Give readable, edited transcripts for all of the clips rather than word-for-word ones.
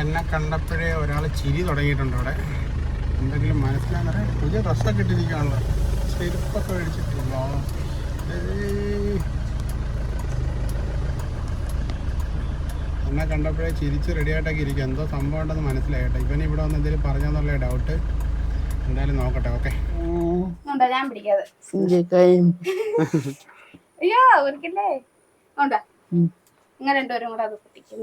എന്നെ കണ്ടപ്പോഴേ ഒരാൾ ചിരി തുടങ്ങിയിട്ടുണ്ട് അവിടെ. എന്തെങ്കിലും മനസ്സിലാകുന്ന പുതിയ ഡ്രസ്സൊക്കെ ഇട്ടിരിക്കുകയാണല്ലോ, ചെരുപ്പൊക്കെ മേടിച്ചിട്ടുള്ളോ. എന്നെ കണ്ടപ്പോഴേ ചിരിച്ച് റെഡിയായിട്ടൊക്കെ ഇരിക്കുക. എന്തോ സംഭവം ഉണ്ടെന്ന് മനസ്സിലായി കേട്ടോ. ഇവൻ ഇവിടെ വന്ന് എന്തെങ്കിലും പറഞ്ഞെന്നുള്ള ഡൗട്ട്. എന്തായാലും നോക്കട്ടെ. ഓക്കെ, ഞാൻ പിടിക്കാതെ. അയ്യോ ഒരിക്കലേ ഉണ്ടാ ഇങ്ങനെ രണ്ടുപേരും കൂടെ അത് പൊട്ടിക്കും.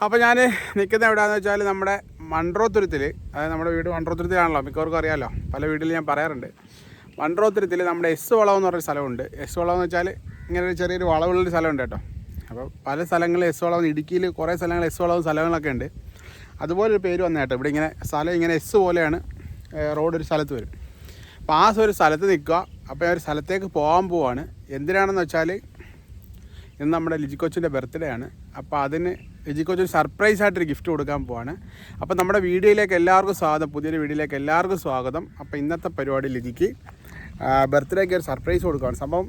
അപ്പോൾ ഞാൻ നിൽക്കുന്ന എവിടെയാണെന്ന് വെച്ചാൽ നമ്മുടെ മൺട്രോത്തുരുത്തിൽ, അതായത് നമ്മുടെ വീട് മൺട്രോത്തുരുത്തിലാണല്ലോ, മിക്കവർക്കും അറിയാമല്ലോ, പല വീട്ടിൽ ഞാൻ പറയാറുണ്ട്. മൺട്രോത്തുരുത്തിൽ നമ്മുടെ എസ് വളവ് എന്ന് പറഞ്ഞൊരു സ്ഥലമുണ്ട്. എസ് വളവ് എന്ന് വെച്ചാൽ ഇങ്ങനെ ഒരു ചെറിയൊരു വളവുള്ളൊരു സ്ഥലമുണ്ട് കേട്ടോ. അപ്പോൾ പല സ്ഥലങ്ങളിൽ എസ് വളവ്, ഇടുക്കിയിൽ കുറേ സ്ഥലങ്ങൾ എസ് വളവ് സ്ഥലങ്ങളൊക്കെ ഉണ്ട്. അതുപോലൊരു പേര് വന്ന കേട്ടോ. ഇവിടെ ഇങ്ങനെ സ്ഥലം ഇങ്ങനെ എസ് പോലെയാണ്, റോഡ് ഒരു സ്ഥലത്ത് വരും. അപ്പോൾ ആ ഒരു സ്ഥലത്ത് നിൽക്കുക. അപ്പോൾ ഒരു സ്ഥലത്തേക്ക് പോകാൻ പോവാണ്. എന്തിനാണെന്ന് വെച്ചാൽ ഇന്ന് നമ്മുടെ ലിജിക്കൊച്ചിൻ്റെ ബർത്ത്ഡേ ആണ്. അപ്പോൾ അതിന് ലിജിക്കൊച്ചിന് സർപ്രൈസായിട്ടൊരു ഗിഫ്റ്റ് കൊടുക്കാൻ പോവാണ്. അപ്പോൾ നമ്മുടെ വീഡിയോയിലേക്ക് എല്ലാവർക്കും സ്വാഗതം, പുതിയൊരു വീഡിയോയിലേക്ക് എല്ലാവർക്കും സ്വാഗതം. അപ്പോൾ ഇന്നത്തെ പരിപാടി ലിജിക്ക് ബർത്ത്ഡേക്ക് ഒരു സർപ്രൈസ് കൊടുക്കുകയാണ്. സംഭവം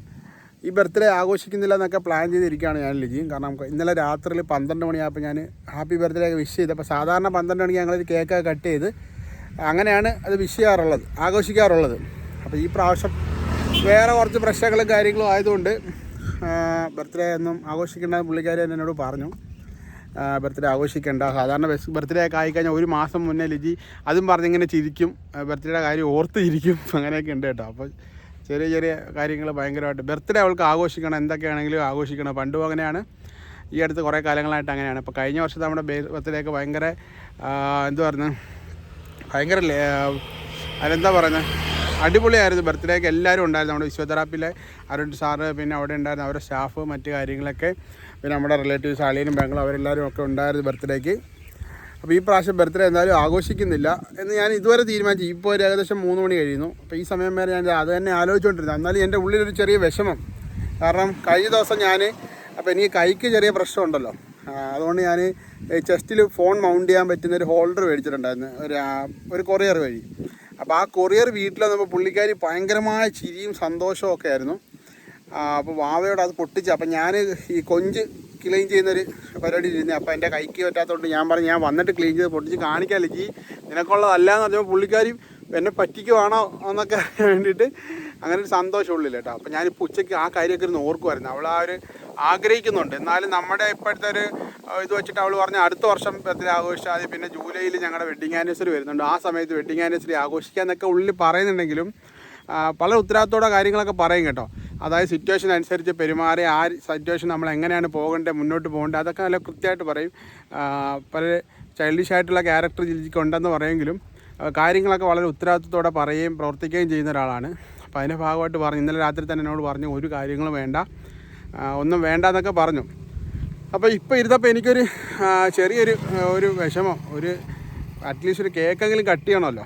ഈ ബർത്ത്ഡേ ആഘോഷിക്കുന്നില്ല എന്നൊക്കെ പ്ലാൻ ചെയ്തിരിക്കുകയാണ് ഞാൻ ലിജിയും. കാരണം ഇന്നലെ രാത്രിയിൽ 12 മണിയായപ്പോൾ ഞാൻ ഹാപ്പി ബർത്ത്ഡേ ഒക്കെ വിഷ് ചെയ്ത്. അപ്പോൾ സാധാരണ 12 മണിക്ക് ഞങ്ങളൊരു കേക്കൊക്കെ കട്ട് ചെയ്ത് അങ്ങനെയാണ് അത് വിഷ് ചെയ്യാറുള്ളത്, ആഘോഷിക്കാറുള്ളത്. അപ്പോൾ ഈ പ്രാവശ്യം വേറെ കുറച്ച് പ്രശ്നങ്ങളും കാര്യങ്ങളും ആയതുകൊണ്ട് ബർത്ത്ഡേ ഒന്നും ആഘോഷിക്കേണ്ട പുള്ളിക്കാരി എന്നോട് പറഞ്ഞു. ബർത്ത്ഡേ ആഘോഷിക്കേണ്ട, സാധാരണ ബർത്ത്ഡേ ഒക്കെ ആയിക്കഴിഞ്ഞാൽ ഒരു മാസം മുന്നേ ലിജി അതും പറഞ്ഞിങ്ങനെ ചിരിക്കും, ബർത്ത്ഡേയുടെ കാര്യം ഓർത്ത് ചിരിക്കും, അങ്ങനെയൊക്കെ ഉണ്ട് കേട്ടോ. അപ്പോൾ ചെറിയ ചെറിയ കാര്യങ്ങൾ ഭയങ്കരമായിട്ട് ബർത്ത്ഡേ അവൾക്ക് ആഘോഷിക്കണം, എന്തൊക്കെയാണെങ്കിലും ആഘോഷിക്കണം. പണ്ടും അങ്ങനെയാണ്, ഈ അടുത്ത് കുറേ കാലങ്ങളായിട്ട് അങ്ങനെയാണ്. അപ്പോൾ കഴിഞ്ഞ വർഷത്തെ നമ്മുടെ ബർത്ത്ഡേ ഒക്കെ ഭയങ്കര എന്തു പറയുന്നത്, ഭയങ്കര അതെന്താ പറയുന്നത്, അടിപൊളിയായിരുന്നു. ബർത്ത്ഡേക്ക് എല്ലാവരും ഉണ്ടായിരുന്നു. നമ്മുടെ ഫിസിയോതെറാപ്പിയിലെ അരുൺ സാറ്, പിന്നെ അവിടെ ഉണ്ടായിരുന്ന അവരുടെ സ്റ്റാഫ്, മറ്റു കാര്യങ്ങളൊക്കെ, പിന്നെ നമ്മുടെ റിലേറ്റീവ്സ് അളിയനും പെങ്ങളും അവരെല്ലാവരും ഒക്കെ ഉണ്ടായിരുന്നു ബർത്ത്ഡേക്ക്. അപ്പോൾ ഈ പ്രാവശ്യം ബർത്ത്ഡേ എന്തായാലും ആഘോഷിക്കുന്നില്ല എന്ന് ഞാൻ ഇതുവരെ തീരുമാനിച്ചു. ഇപ്പോൾ ഒരു ഏകദേശം 3 മണി കഴിയുന്നു. അപ്പോൾ ഈ സമയം വരെ ഞാൻ അത് തന്നെ ആലോചിച്ചുകൊണ്ടിരുന്നു. എന്നാലും എൻ്റെ ഉള്ളിലൊരു ചെറിയ വിഷമം. കാരണം കഴിഞ്ഞ ദിവസം അപ്പോൾ എനിക്ക് കൈക്ക് ചെറിയ പ്രശ്നമുണ്ടല്ലോ, അതുകൊണ്ട് ഞാൻ ചെസ്റ്റിൽ ഫോൺ മൗണ്ട് ചെയ്യാൻ പറ്റുന്ന ഒരു ഹോൾഡർ മേടിച്ചിട്ടുണ്ടായിരുന്നു ഒരു കൊറിയർ വഴി. അപ്പോൾ ആ കൊറിയർ വീട്ടിൽ വന്നപ്പോൾ പുള്ളിക്കാരി ഭയങ്കരമായ ചിരിയും സന്തോഷവും ഒക്കെ ആയിരുന്നു. അപ്പോൾ വാവയോട് അത് പൊട്ടിച്ച്, അപ്പം ഞാൻ ഈ കൊഞ്ച് ക്ലീൻ ചെയ്യുന്നൊരു പരിപാടി ഇരുന്നത്. അപ്പോൾ എൻ്റെ കൈക്ക് പറ്റാത്തതുകൊണ്ട് ഞാൻ പറഞ്ഞു ഞാൻ വന്നിട്ട് ക്ലീൻ ചെയ്ത് പൊട്ടിച്ച് കാണിക്കാമല്ലോ ജി, നിനക്കുള്ളതല്ല എന്ന് പറഞ്ഞപ്പോൾ പുള്ളിക്കാരി എന്നെ പറ്റിക്കുവാണോ എന്നൊക്കെ വേണ്ടിയിട്ട് അങ്ങനെ ഒരു സന്തോഷമുള്ളില്ല കേട്ടോ. അപ്പോൾ ഞാനിപ്പോൾ ഉച്ചയ്ക്ക് ആ കാര്യമൊക്കെ ഇരുന്ന് ഓർക്കുമായിരുന്നു. അവൾ ആ ഒരു ആഗ്രഹിക്കുന്നുണ്ട്. എന്നാലും നമ്മുടെ ഇപ്പോഴത്തെ ഒരു ഇത് വെച്ചിട്ട് അവൾ പറഞ്ഞ അടുത്ത വർഷം ബർത്ത്ഡേ ആഘോഷിച്ചാൽ മതി, പിന്നെ ജൂലൈയിൽ ഞങ്ങളുടെ വെഡ്ഡിങ് ആനിവേഴ്സറി വരുന്നുണ്ട്, ആ സമയത്ത് വെഡ്ഡിങ് ആനിവേഴ്സറി ആഘോഷിക്കാമെന്നൊക്കെ ഉള്ളിൽ പറയുന്നുണ്ടെങ്കിലും പല ഉത്തരവാദിത്തോടെ കാര്യങ്ങളൊക്കെ പറയും കേട്ടോ. അതായത് സിറ്റുവേഷൻ അനുസരിച്ച് പെരുമാറി ആ സിറ്റുവേഷൻ നമ്മൾ എങ്ങനെയാണ് പോകേണ്ടത്, മുന്നോട്ട് പോകേണ്ടത്, അതൊക്കെ നല്ല കൃത്യമായിട്ട് പറയും. പല ചൈൽഡിഷ് ആയിട്ടുള്ള ക്യാരക്ടർ ജിജിക്ക് ഉണ്ടെന്ന് പറയുമെങ്കിലും കാര്യങ്ങളൊക്കെ വളരെ ഉത്തരവാദിത്തത്തോടെ പറയുകയും പ്രവർത്തിക്കുകയും ചെയ്യുന്ന ഒരാളാണ്. അപ്പോൾ അതിൻ്റെ ഭാഗമായിട്ട് പറഞ്ഞു, ഇന്നലെ രാത്രി തന്നെ എന്നോട് പറഞ്ഞു ഒരു കാര്യങ്ങളും വേണ്ട, ഒന്നും വേണ്ട എന്നൊക്കെ പറഞ്ഞു. അപ്പോൾ ഇപ്പോൾ ഇരുന്നപ്പോൾ എനിക്കൊരു ചെറിയൊരു വിഷമം, അറ്റ്ലീസ്റ്റ് ഒരു കേക്കെങ്കിലും കട്ട് ചെയ്യണമല്ലോ.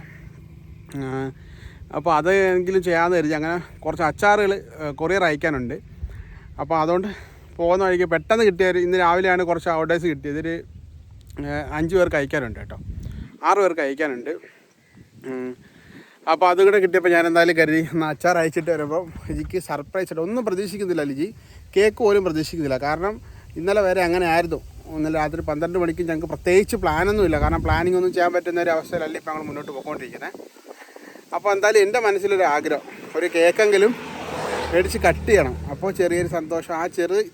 അപ്പോൾ അതെങ്കിലും ചെയ്യാമെന്ന് കരുതി. അങ്ങനെ കുറച്ച് അച്ചാറുകൾ കൊറിയർ അയക്കാനുണ്ട്. അപ്പോൾ അതുകൊണ്ട് പോകുന്ന വഴിക്ക് പെട്ടെന്ന് കിട്ടിയൊരു, ഇന്ന് രാവിലെയാണ് കുറച്ച് ഓർഡേഴ്സ് കിട്ടിയത്. ഇതൊരു 5 പേർക്ക് അയക്കാനുണ്ട് കേട്ടോ, 6 പേർക്ക് അയക്കാനുണ്ട്. അപ്പോൾ അതുകൂടെ കിട്ടിയപ്പോൾ ഞാൻ എന്തായാലും കരുതി ഒന്ന് അച്ചാർ അയച്ചിട്ട് വരുമ്പോൾ ലിജിക്ക് സർപ്രൈസ് ആയിട്ട് ഒന്നും പ്രതീക്ഷിക്കുന്നില്ല. ലിജി കേക്ക് പോലും പ്രതീക്ഷിക്കുന്നില്ല. കാരണം ഇന്നലെ വരെ അങ്ങനെ ആയിരുന്നു. ഇന്നലെ രാത്രി 12 മണിക്ക് ഞങ്ങൾക്ക് പ്രത്യേകിച്ച് പ്ലാനൊന്നുമില്ല. കാരണം പ്ലാനിങ് ഒന്നും ചെയ്യാൻ പറ്റുന്ന ഒരു അവസ്ഥയിലല്ല ഇപ്പോൾ ഞങ്ങൾ മുന്നോട്ട് പോയിക്കൊണ്ടിരിക്കുന്നത്. അപ്പോൾ എന്തായാലും എൻ്റെ മനസ്സിലൊരു ആഗ്രഹം, ഒരു കേക്കെങ്കിലും മേടിച്ച് കട്ട് ചെയ്യണം. അപ്പോൾ ചെറിയൊരു സന്തോഷം, ആ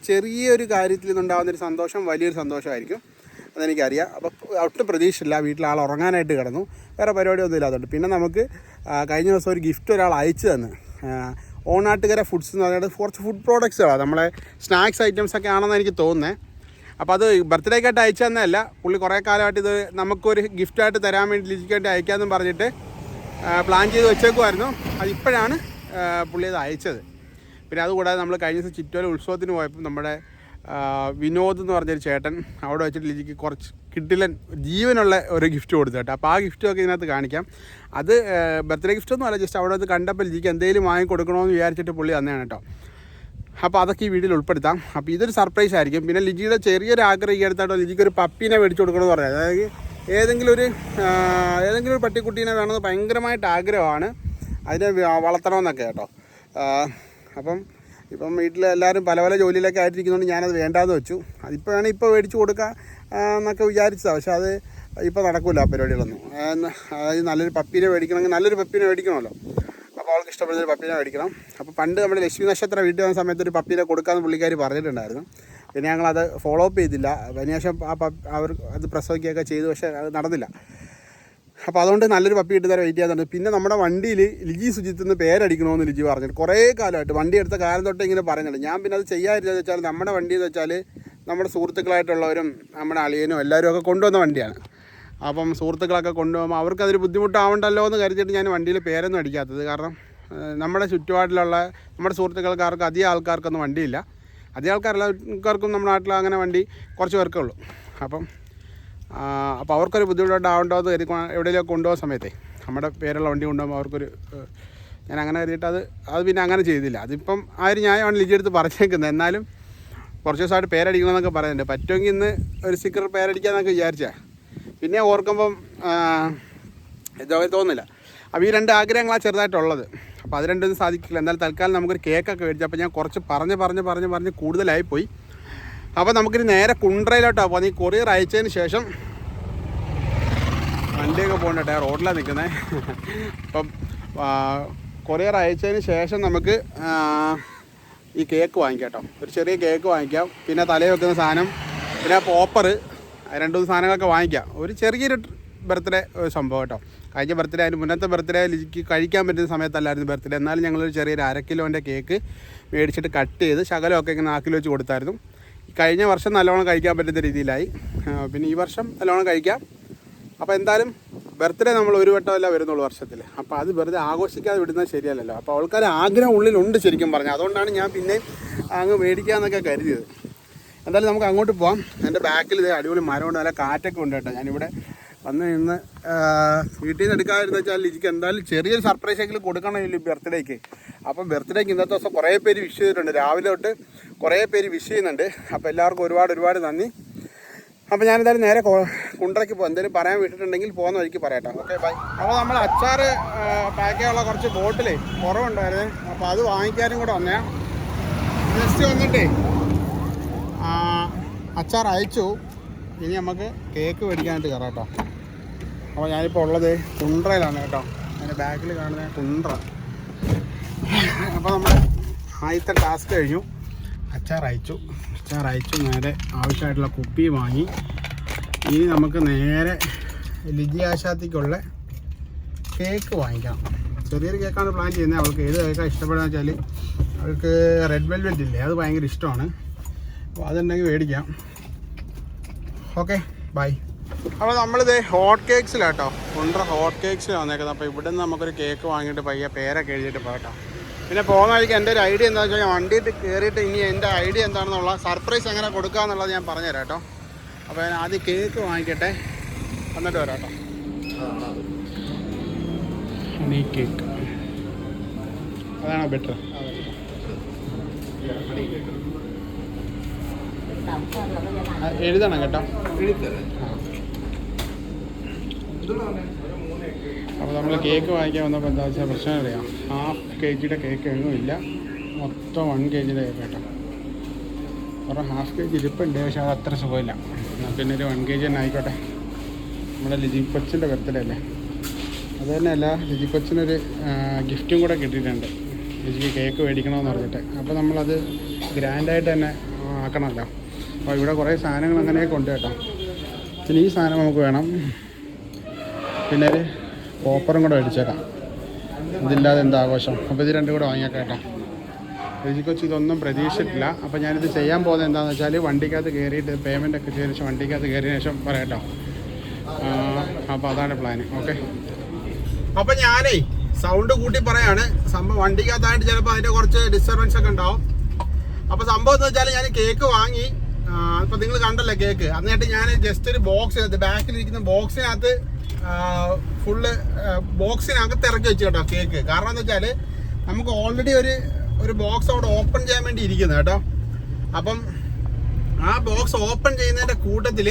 ചെറിയൊരു കാര്യത്തിൽ നിന്നുണ്ടാകുന്നൊരു സന്തോഷം വലിയൊരു സന്തോഷമായിരിക്കും, അതെനിക്കറിയാം. അപ്പോൾ ഒട്ടും പ്രതീക്ഷയില്ല. വീട്ടിൽ ആൾ ഉറങ്ങാനായിട്ട് കിടന്നു, വേറെ പരിപാടിയൊന്നും ഇല്ലാതുകൊണ്ട്. പിന്നെ നമുക്ക് കഴിഞ്ഞ ദിവസം ഒരു ഗിഫ്റ്റ് ഒരാൾ അയച്ചു തന്നു. ഓണാട്ടുകര ഫുഡ്സ് എന്ന് പറയുന്നത് കുറച്ച് ഫുഡ് പ്രോഡക്ട്സുകളാണ്, നമ്മളെ സ്നാക്സ് ഐറ്റംസ് ഒക്കെ ആണെന്ന് എനിക്ക് തോന്നുന്നത്. അപ്പോൾ അത് ബർത്ത്ഡേക്കായിട്ട് അയച്ചു തന്നതല്ല, പുള്ളി കുറേ കാലമായിട്ട് ഇത് നമുക്കൊരു ഗിഫ്റ്റായിട്ട് തരാൻ വേണ്ടി ലിജിക്ക് വേണ്ടി അയക്കാമെന്നും പറഞ്ഞിട്ട് പ്ലാൻ ചെയ്ത് വെച്ചേക്കുമായിരുന്നു. അതിപ്പോഴാണ് പുള്ളി അത് അയച്ചത്. പിന്നെ അതുകൂടാതെ നമ്മൾ കഴിഞ്ഞ ദിവസം ചിറ്റോല ഉത്സവത്തിന് പോയപ്പോൾ നമ്മുടെ വിനോദ് എന്ന് പറഞ്ഞൊരു ചേട്ടൻ അവിടെ വെച്ചിട്ട് ലിജിക്ക് കുറച്ച് കിഡിലൻ ജീവനുള്ള ഒരു ഗിഫ്റ്റ് കൊടുത്തു കേട്ടോ. അപ്പോൾ ആ ഗിഫ്റ്റൊക്കെ ഇതിനകത്ത് കാണിക്കാം. അത് ബർത്ത്ഡേ ഗിഫ്റ്റൊന്നും അല്ല, ജസ്റ്റ് അവിടെ വന്ന് കണ്ടപ്പോൾ ലിജിക്ക് എന്തെങ്കിലും വാങ്ങിക്കൊടുക്കണമെന്ന് വിചാരിച്ചിട്ട് പുള്ളി തന്നെയാണ് കേട്ടോ. അപ്പോൾ അതൊക്കെ ഈ വീഡിയോയിൽ ഉൾപ്പെടുത്താം. അപ്പോൾ ഇതൊരു സർപ്രൈസ് ആയിരിക്കും. പിന്നെ ലിജിയുടെ ചെറിയൊരു ആഗ്രഹം ഈ അടുത്തായിട്ടോ ലിജിക്ക് ഒരു പപ്പീനെ മേടിച്ച് കൊടുക്കണമെന്ന് പറഞ്ഞത്. അതായത് ഏതെങ്കിലും ഒരു പട്ടിക്കുട്ടീനെ വേണമെന്ന് ഭയങ്കരമായിട്ട് ആഗ്രഹമാണ്. അതിനെ വളർത്തണമെന്നൊക്കെ കേട്ടോ. ഇപ്പം വീട്ടിൽ എല്ലാവരും പല പല ജോലിയിലൊക്കെ ആയിട്ടിരിക്കുന്നതുകൊണ്ട് ഞാനത് വേണ്ടാന്ന് വെച്ചു. അതിപ്പോൾ വേണമെങ്കിൽ ഇപ്പോൾ മേടിച്ച് കൊടുക്കാം എന്നൊക്കെ വിചാരിച്ചതാണ്. പക്ഷെ അത് ഇപ്പോൾ നടക്കില്ല ആ പരിപാടികളൊന്നും. അതായത് നല്ലൊരു പപ്പീനെ മേടിക്കണമെങ്കിൽ നല്ലൊരു പപ്പീനെ മേടിക്കണമല്ലോ. അപ്പോൾ അവൾക്ക് ഇഷ്ടപ്പെടുന്നൊരു പപ്പീനെ മേടിക്കണം. അപ്പോൾ പണ്ട് നമ്മുടെ ലക്ഷ്മി നക്ഷത്ര വീട്ടിൽ വന്ന സമയത്ത് ഒരു പപ്പീനെ കൊടുക്കാമെന്ന് പുള്ളിക്കാർ പറഞ്ഞിട്ടുണ്ടായിരുന്നു. പിന്നെ ഞങ്ങളത് ഫോളോ അപ്പ് ചെയ്തില്ല. അതിനുശേഷം അവർ അത് പ്രസവിക്കുകയൊക്കെ ചെയ്തു. പക്ഷേ അത് നടന്നില്ല. അപ്പോൾ അതുകൊണ്ട് നല്ലൊരു പപ്പി കിട്ടുന്നവരെ വെയിറ്റ് ചെയ്യാൻ തന്നെ. പിന്നെ നമ്മുടെ വണ്ടിയിൽ ലിജി സുജിത്ത് എന്ന് പേരടിക്കണമെന്ന് ലിജി പറഞ്ഞിട്ട് കുറേ കാലമായിട്ട് വണ്ടി എടുത്ത കാലം തൊട്ട് ഇങ്ങനെ പറയുന്നുണ്ട്. ഞാൻ പിന്നെ അത് ചെയ്യാതിരുന്നത് വെച്ചാൽ നമ്മുടെ വണ്ടി എന്ന് വെച്ചാൽ നമ്മുടെ സുഹൃത്തുക്കളായിട്ടുള്ളവരും നമ്മുടെ അളിയനും എല്ലാവരും ഒക്കെ കൊണ്ടുവന്ന വണ്ടിയാണ്. അപ്പം സുഹൃത്തുക്കളൊക്കെ കൊണ്ടുപോകുമ്പോൾ അവർക്കതൊരു ബുദ്ധിമുട്ടാവണ്ടല്ലോ എന്ന് കരുതിയിട്ട് ഞാൻ വണ്ടിയിൽ പേരൊന്നും അടിക്കാത്തത്. കാരണം നമ്മുടെ ചുറ്റുപാടിലുള്ള നമ്മുടെ സുഹൃത്തുക്കൾക്കാർക്ക് അധികം ആൾക്കാർക്കൊന്നും വണ്ടിയില്ല. അധികം ആൾക്കാർക്കും നമ്മുടെ നാട്ടിൽ അങ്ങനെ വണ്ടി കുറച്ച് പേർക്കേ ഉള്ളൂ. അപ്പോൾ അവർക്കൊരു ബുദ്ധിമുട്ടാവണ്ടോ എന്ന് കരുതി എവിടെയെങ്കിലും കൊണ്ടുപോകുന്ന സമയത്തേ നമ്മുടെ പേരുള്ള വണ്ടി കൊണ്ടുപോകുമ്പോൾ അവർക്കൊരു ഞാൻ അങ്ങനെ കരുതിയിട്ട് അത് പിന്നെ അങ്ങനെ ചെയ്തില്ല. അതിപ്പം ആ ഒരു ന്യായമാണ് ലിജി എടുത്ത് പറഞ്ഞേക്കുന്നത്. എന്നാലും കുറച്ച് ദിവസമായിട്ട് പേരടിക്കണമെന്നൊക്കെ പറയുന്നുണ്ട്. പറ്റുമെങ്കിൽ ഇന്ന് ഒരു സ്റ്റിക്കർ പേരടിക്കാമെന്നൊക്കെ വിചാരിച്ചാൽ പിന്നെ ഓർക്കുമ്പം ഇതൊക്കെ തോന്നുന്നില്ല. അപ്പോൾ ഈ 2 ആഗ്രഹങ്ങളാണ് ചെറുതായിട്ടുള്ളത്. അപ്പോൾ അത് രണ്ടൊന്നും സാധിക്കില്ല. എന്നാലും തൽക്കാലം നമുക്കൊരു കേക്കൊക്കെ മേടിച്ചു. അപ്പോൾ ഞാൻ കുറച്ച് പറഞ്ഞ് കൂടുതലായിപ്പോയി. അപ്പോൾ നമുക്കിനി നേരെ കുണ്ട്രയിലോട്ടാണ് പോകുന്നത്. ഈ കൊറിയർ അയച്ചതിന് ശേഷം വണ്ടിയൊക്കെ പോകണ്ടേ, റോഡിലാണ് നിൽക്കുന്നത്. അപ്പം കൊറിയർ അയച്ചതിന് ശേഷം നമുക്ക് ഈ കേക്ക് വാങ്ങിക്കാം കേട്ടോ. ഒരു ചെറിയ കേക്ക് വാങ്ങിക്കാം. പിന്നെ തലയിൽ വെക്കുന്ന സാധനം, പിന്നെ പോപ്പർ, 2-3 സാധനങ്ങളൊക്കെ വാങ്ങിക്കാം. ഒരു ചെറിയൊരു ബർത്ത്ഡേ സംഭവം കേട്ടോ. കഴിഞ്ഞ ബർത്ത്ഡേ അതിന് മുന്നത്തെ ബർത്ത്ഡേ ലിജിക്ക് കഴിക്കാൻ പറ്റുന്ന സമയത്തല്ലായിരുന്നു ബർത്ത്ഡേ. എന്നാലും ഞങ്ങളൊരു ചെറിയൊരു 1/2 കിലോൻ്റെ കേക്ക് മേടിച്ചിട്ട് കട്ട് ചെയ്ത് ശകലമൊക്കെ ഇങ്ങനെ ആക്കി വെച്ച് കൊടുത്തായിരുന്നു. കഴിഞ്ഞ വർഷം നല്ലോണം കഴിക്കാൻ പറ്റുന്ന രീതിയിലായി. പിന്നെ ഈ വർഷം നല്ലോണം കഴിക്കാം. അപ്പോൾ എന്തായാലും ബർത്ത്ഡേ നമ്മൾ ഒരു വട്ടമല്ല വരുന്നുള്ളൂ വർഷത്തിൽ. അപ്പോൾ അത് വെറുതെ ആഘോഷിക്കാതെ വിടുന്നത് ശരിയല്ലല്ലോ. അപ്പോൾ ആൾക്കാർ ആഗ്രഹം ഉള്ളിലുണ്ട് ശരിക്കും പറഞ്ഞാൽ. അതുകൊണ്ടാണ് ഞാൻ പിന്നെ അങ്ങ് മേടിക്കാമെന്നൊക്കെ കരുതിയത്. എന്തായാലും നമുക്ക് അങ്ങോട്ട് പോകാം. എൻ്റെ ബാക്കിൽ ഇത് അടിപൊളി മരമുണ്ട്, നല്ല കാറ്റൊക്കെ ഉണ്ട് കേട്ടോ. ഞാനിവിടെ വന്ന് നിന്ന് വീട്ടിൽ നിന്ന് എടുക്കാതിരുന്ന വെച്ചാൽ ലിജിക്ക് എന്തായാലും ചെറിയൊരു സർപ്രൈസ് എങ്കിലും കൊടുക്കണമല്ലോ ബർത്ത്ഡേക്ക്. അപ്പം ബർത്ത്ഡേക്ക് ഇന്നത്തെ ദിവസം കുറേ പേര് വിഷ് ചെയ്തിട്ടുണ്ട്. രാവിലെ തൊട്ട് കുറേ പേര് വിഷ് ചെയ്യുന്നുണ്ട്. അപ്പോൾ എല്ലാവർക്കും ഒരുപാട് നന്ദി. അപ്പോൾ ഞാനെന്തായാലും നേരെ കുണ്ട്രയ്ക്ക് പോകും. എന്തെങ്കിലും പറയാൻ വിട്ടിട്ടുണ്ടെങ്കിൽ പോകുന്ന വഴിക്ക് പറയാട്ടോ. Okay, bye. അപ്പോൾ നമ്മൾ അച്ചാർ പാക്ക് ചെയ്യാനുള്ള കുറച്ച് ബോട്ടിലേ കുറവുണ്ടായിരുന്നു. അപ്പോൾ അത് വാങ്ങിക്കാനും കൂടെ വന്നേ. ജസ്റ്റ് വന്നിട്ടേ അച്ചാർ അയച്ചു. ഇനി നമുക്ക് കേക്ക് മേടിക്കാനായിട്ട് കയറാം കേട്ടോ. അപ്പോൾ ഞാനിപ്പോൾ ഉള്ളത് കുണ്ട്രയിലാണ് കേട്ടോ. അതിൻ്റെ ബാക്കിൽ കാണുന്ന കുണ്ട്ര. അപ്പോൾ നമ്മൾ ആദ്യത്തെ ടാസ്ക് കഴിഞ്ഞു. അച്ചാർ അയച്ചു നേരെ ആവശ്യമായിട്ടുള്ള കുപ്പി വാങ്ങി. ഇനി നമുക്ക് നേരെ ലിജി ആശാത്തിക്കുള്ള കേക്ക് വാങ്ങിക്കാം. ചെറിയൊരു കേക്കാണ് പ്ലാൻ ചെയ്യുന്നത്. അവൾക്ക് ഏത് കേക്കാണ് ഇഷ്ടപ്പെടുക വെച്ചാൽ അവൾക്ക് റെഡ് വെൽവെറ്റ് ഇല്ലേ, അത് ഭയങ്കര ഇഷ്ടമാണ്. അപ്പോൾ അതുണ്ടെങ്കിൽ മേടിക്കാം. Okay, bye. അപ്പോൾ നമ്മളിത് ഹോട്ട് കേക്ക്സിലാട്ടോ, കുണ്ട്ര ഹോട്ട് കേക്ക്സിലാണ് വന്നേക്കുന്നത്. അപ്പോൾ ഇവിടെ നിന്ന് നമുക്കൊരു കേക്ക് വാങ്ങിയിട്ട് പയ്യെ പേരൊക്കെ എഴുതിയിട്ട് പോകട്ടോ. പിന്നെ പോകുന്ന വഴിക്ക് എൻ്റെ ഒരു ഐഡിയ എന്താണെന്ന് വെച്ചാൽ വണ്ടിയിൽ കയറിയിട്ട് ഇനി എൻ്റെ ഐഡിയ എന്താണെന്നുള്ള സർപ്രൈസ് എങ്ങനെ കൊടുക്കുക എന്നുള്ളത് ഞാൻ പറഞ്ഞുതരാം കേട്ടോ. അപ്പോൾ ഞാൻ ആദ്യം കേക്ക് വാങ്ങിക്കട്ടെ, എന്നിട്ട് വരാം കേട്ടോ. ഹണി കേക്ക് അതാണോ ബെറ്റർ? എഴുതണം കേട്ടോ. അപ്പോൾ നമ്മൾ കേക്ക് വാങ്ങിക്കാൻ വന്നപ്പോൾ എന്താ വെച്ചാൽ പ്രശ്നം അറിയാം. 1/2 kg കേക്ക് എങ്ങും ഇല്ല, മൊത്തം 1 kg കേക്ക് കേട്ടോ. കുറേ 1/2 kg ഇരിപ്പുണ്ട്, പക്ഷേ അത് അത്ര സുഖമില്ല. എന്നാൽ പിന്നെ ഒരു 1 kg തന്നെ ആയിക്കോട്ടെ. നമ്മുടെ ലിജി കൊച്ചിൻ്റെ ബർത്ത്ഡേ അല്ലേ, അത് തന്നെയല്ല ലിജി കൊച്ചിനൊരു ഗിഫ്റ്റും കൂടെ കിട്ടിയിട്ടുണ്ട്, ലിജിക്ക് കേക്ക് മേടിക്കണമെന്ന് പറഞ്ഞിട്ട്. അപ്പോൾ നമ്മളത് ഗ്രാൻഡായിട്ട് തന്നെ ആക്കണമല്ലോ. അപ്പോൾ ഇവിടെ കുറേ സാധനങ്ങൾ അങ്ങനെയൊക്കെ ഉണ്ട് കേട്ടോ. പിന്നെ ഈ സാധനം നമുക്ക് വേണം, പിന്നെ ഒരു പോപ്പറും കൂടെ മേടിച്ചേക്കാം. ഇതില്ലാതെ എന്താ ആഘോഷം. അപ്പോൾ ഇത് 2 കൂടെ വാങ്ങിയേക്കാം കേട്ടോ. രുചിക്കൊച്ച് ഇതൊന്നും പ്രതീക്ഷിച്ചിട്ടില്ല. അപ്പോൾ ഞാനിത് ചെയ്യാൻ പോകുന്നത് എന്താണെന്ന് വെച്ചാൽ വണ്ടിക്കകത്ത് കയറിയിട്ട് പേയ്മെൻറ്റൊക്കെ ചെയ്ത ശേഷം വണ്ടിക്കകത്ത് കയറിയ ശേഷം പറയാം. അപ്പോൾ അതാണ് പ്ലാന്. ഓക്കെ, അപ്പോൾ ഞാനേ സൗണ്ട് കൂട്ടി പറയാണ്. സംഭവം വണ്ടിക്കകത്തായിട്ട് ചിലപ്പോൾ അതിൻ്റെ കുറച്ച് ഡിസ്റ്റർബൻസ് ഒക്കെ ഉണ്ടാവും. അപ്പോൾ സംഭവം എന്ന് വെച്ചാൽ ഞാൻ കേക്ക് വാങ്ങി. ഇപ്പോൾ നിങ്ങൾ കണ്ടല്ലേ കേക്ക്. എന്നിട്ട് ഞാൻ ജസ്റ്റ് ഒരു ബോക്സിനകത്ത്, ബാക്കിലിരിക്കുന്ന ബോക്സിനകത്ത് ഫുള്ള് ബോക്സിനകത്ത് ഇറക്കി വെച്ച് കേട്ടോ കേക്ക്. കാരണം എന്താ വെച്ചാൽ നമുക്ക് ഓൾറെഡി ഒരു ബോക്സ് അവിടെ ഓപ്പൺ ചെയ്യാൻ വേണ്ടി ഇരിക്കുന്നത് കേട്ടോ. അപ്പം ആ ബോക്സ് ഓപ്പൺ ചെയ്യുന്നതിൻ്റെ കൂട്ടത്തിൽ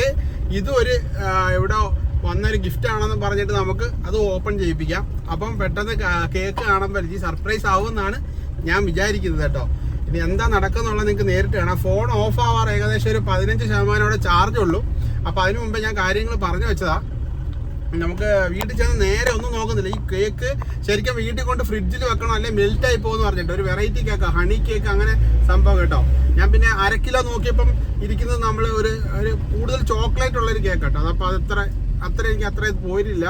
ഇതും ഒരു എവിടെ വന്നൊരു ഗിഫ്റ്റ് ആണെന്ന് പറഞ്ഞിട്ട് നമുക്ക് അത് ഓപ്പൺ ചെയ്യിപ്പിക്കാം. അപ്പം പെട്ടെന്ന് കേക്ക് കാണുമ്പോൾ ലിജി സർപ്രൈസ് ആവുമെന്നാണ് ഞാൻ വിചാരിക്കുന്നത് കേട്ടോ. ഇനി എന്താ നടക്കുന്നുള്ളത് നിങ്ങൾക്ക് നേരിട്ട് കാണാം. ഫോൺ ഓഫ് ആവാറ് ഏകദേശം ഒരു 15% ചാർജ് ഉള്ളൂ. അപ്പോൾ അതിന് മുമ്പ് ഞാൻ കാര്യങ്ങൾ പറഞ്ഞു വെച്ചതാ. നമുക്ക് വീട്ടിൽ ചെന്ന് നേരെ ഒന്നും നോക്കുന്നില്ല. ഈ കേക്ക് ശരിക്കും വീട്ടിൽ കൊണ്ട് ഫ്രിഡ്ജിൽ വെക്കണം, അല്ലെങ്കിൽ മെൽറ്റായി പോകുമെന്ന് പറഞ്ഞിട്ട് ഒരു വെറൈറ്റി കേക്ക്, ഹണി കേക്ക് അങ്ങനെ സംഭവം കേട്ടോ. ഞാൻ പിന്നെ 1/2 കിലോ നോക്കിയപ്പം ഇരിക്കുന്നത് നമ്മൾ ഒരു കൂടുതൽ ചോക്ലേറ്റ് ഉള്ളൊരു കേക്ക് കേട്ടോ. അതപ്പോൾ അത്ര എനിക്ക് പോയിട്ടില്ല.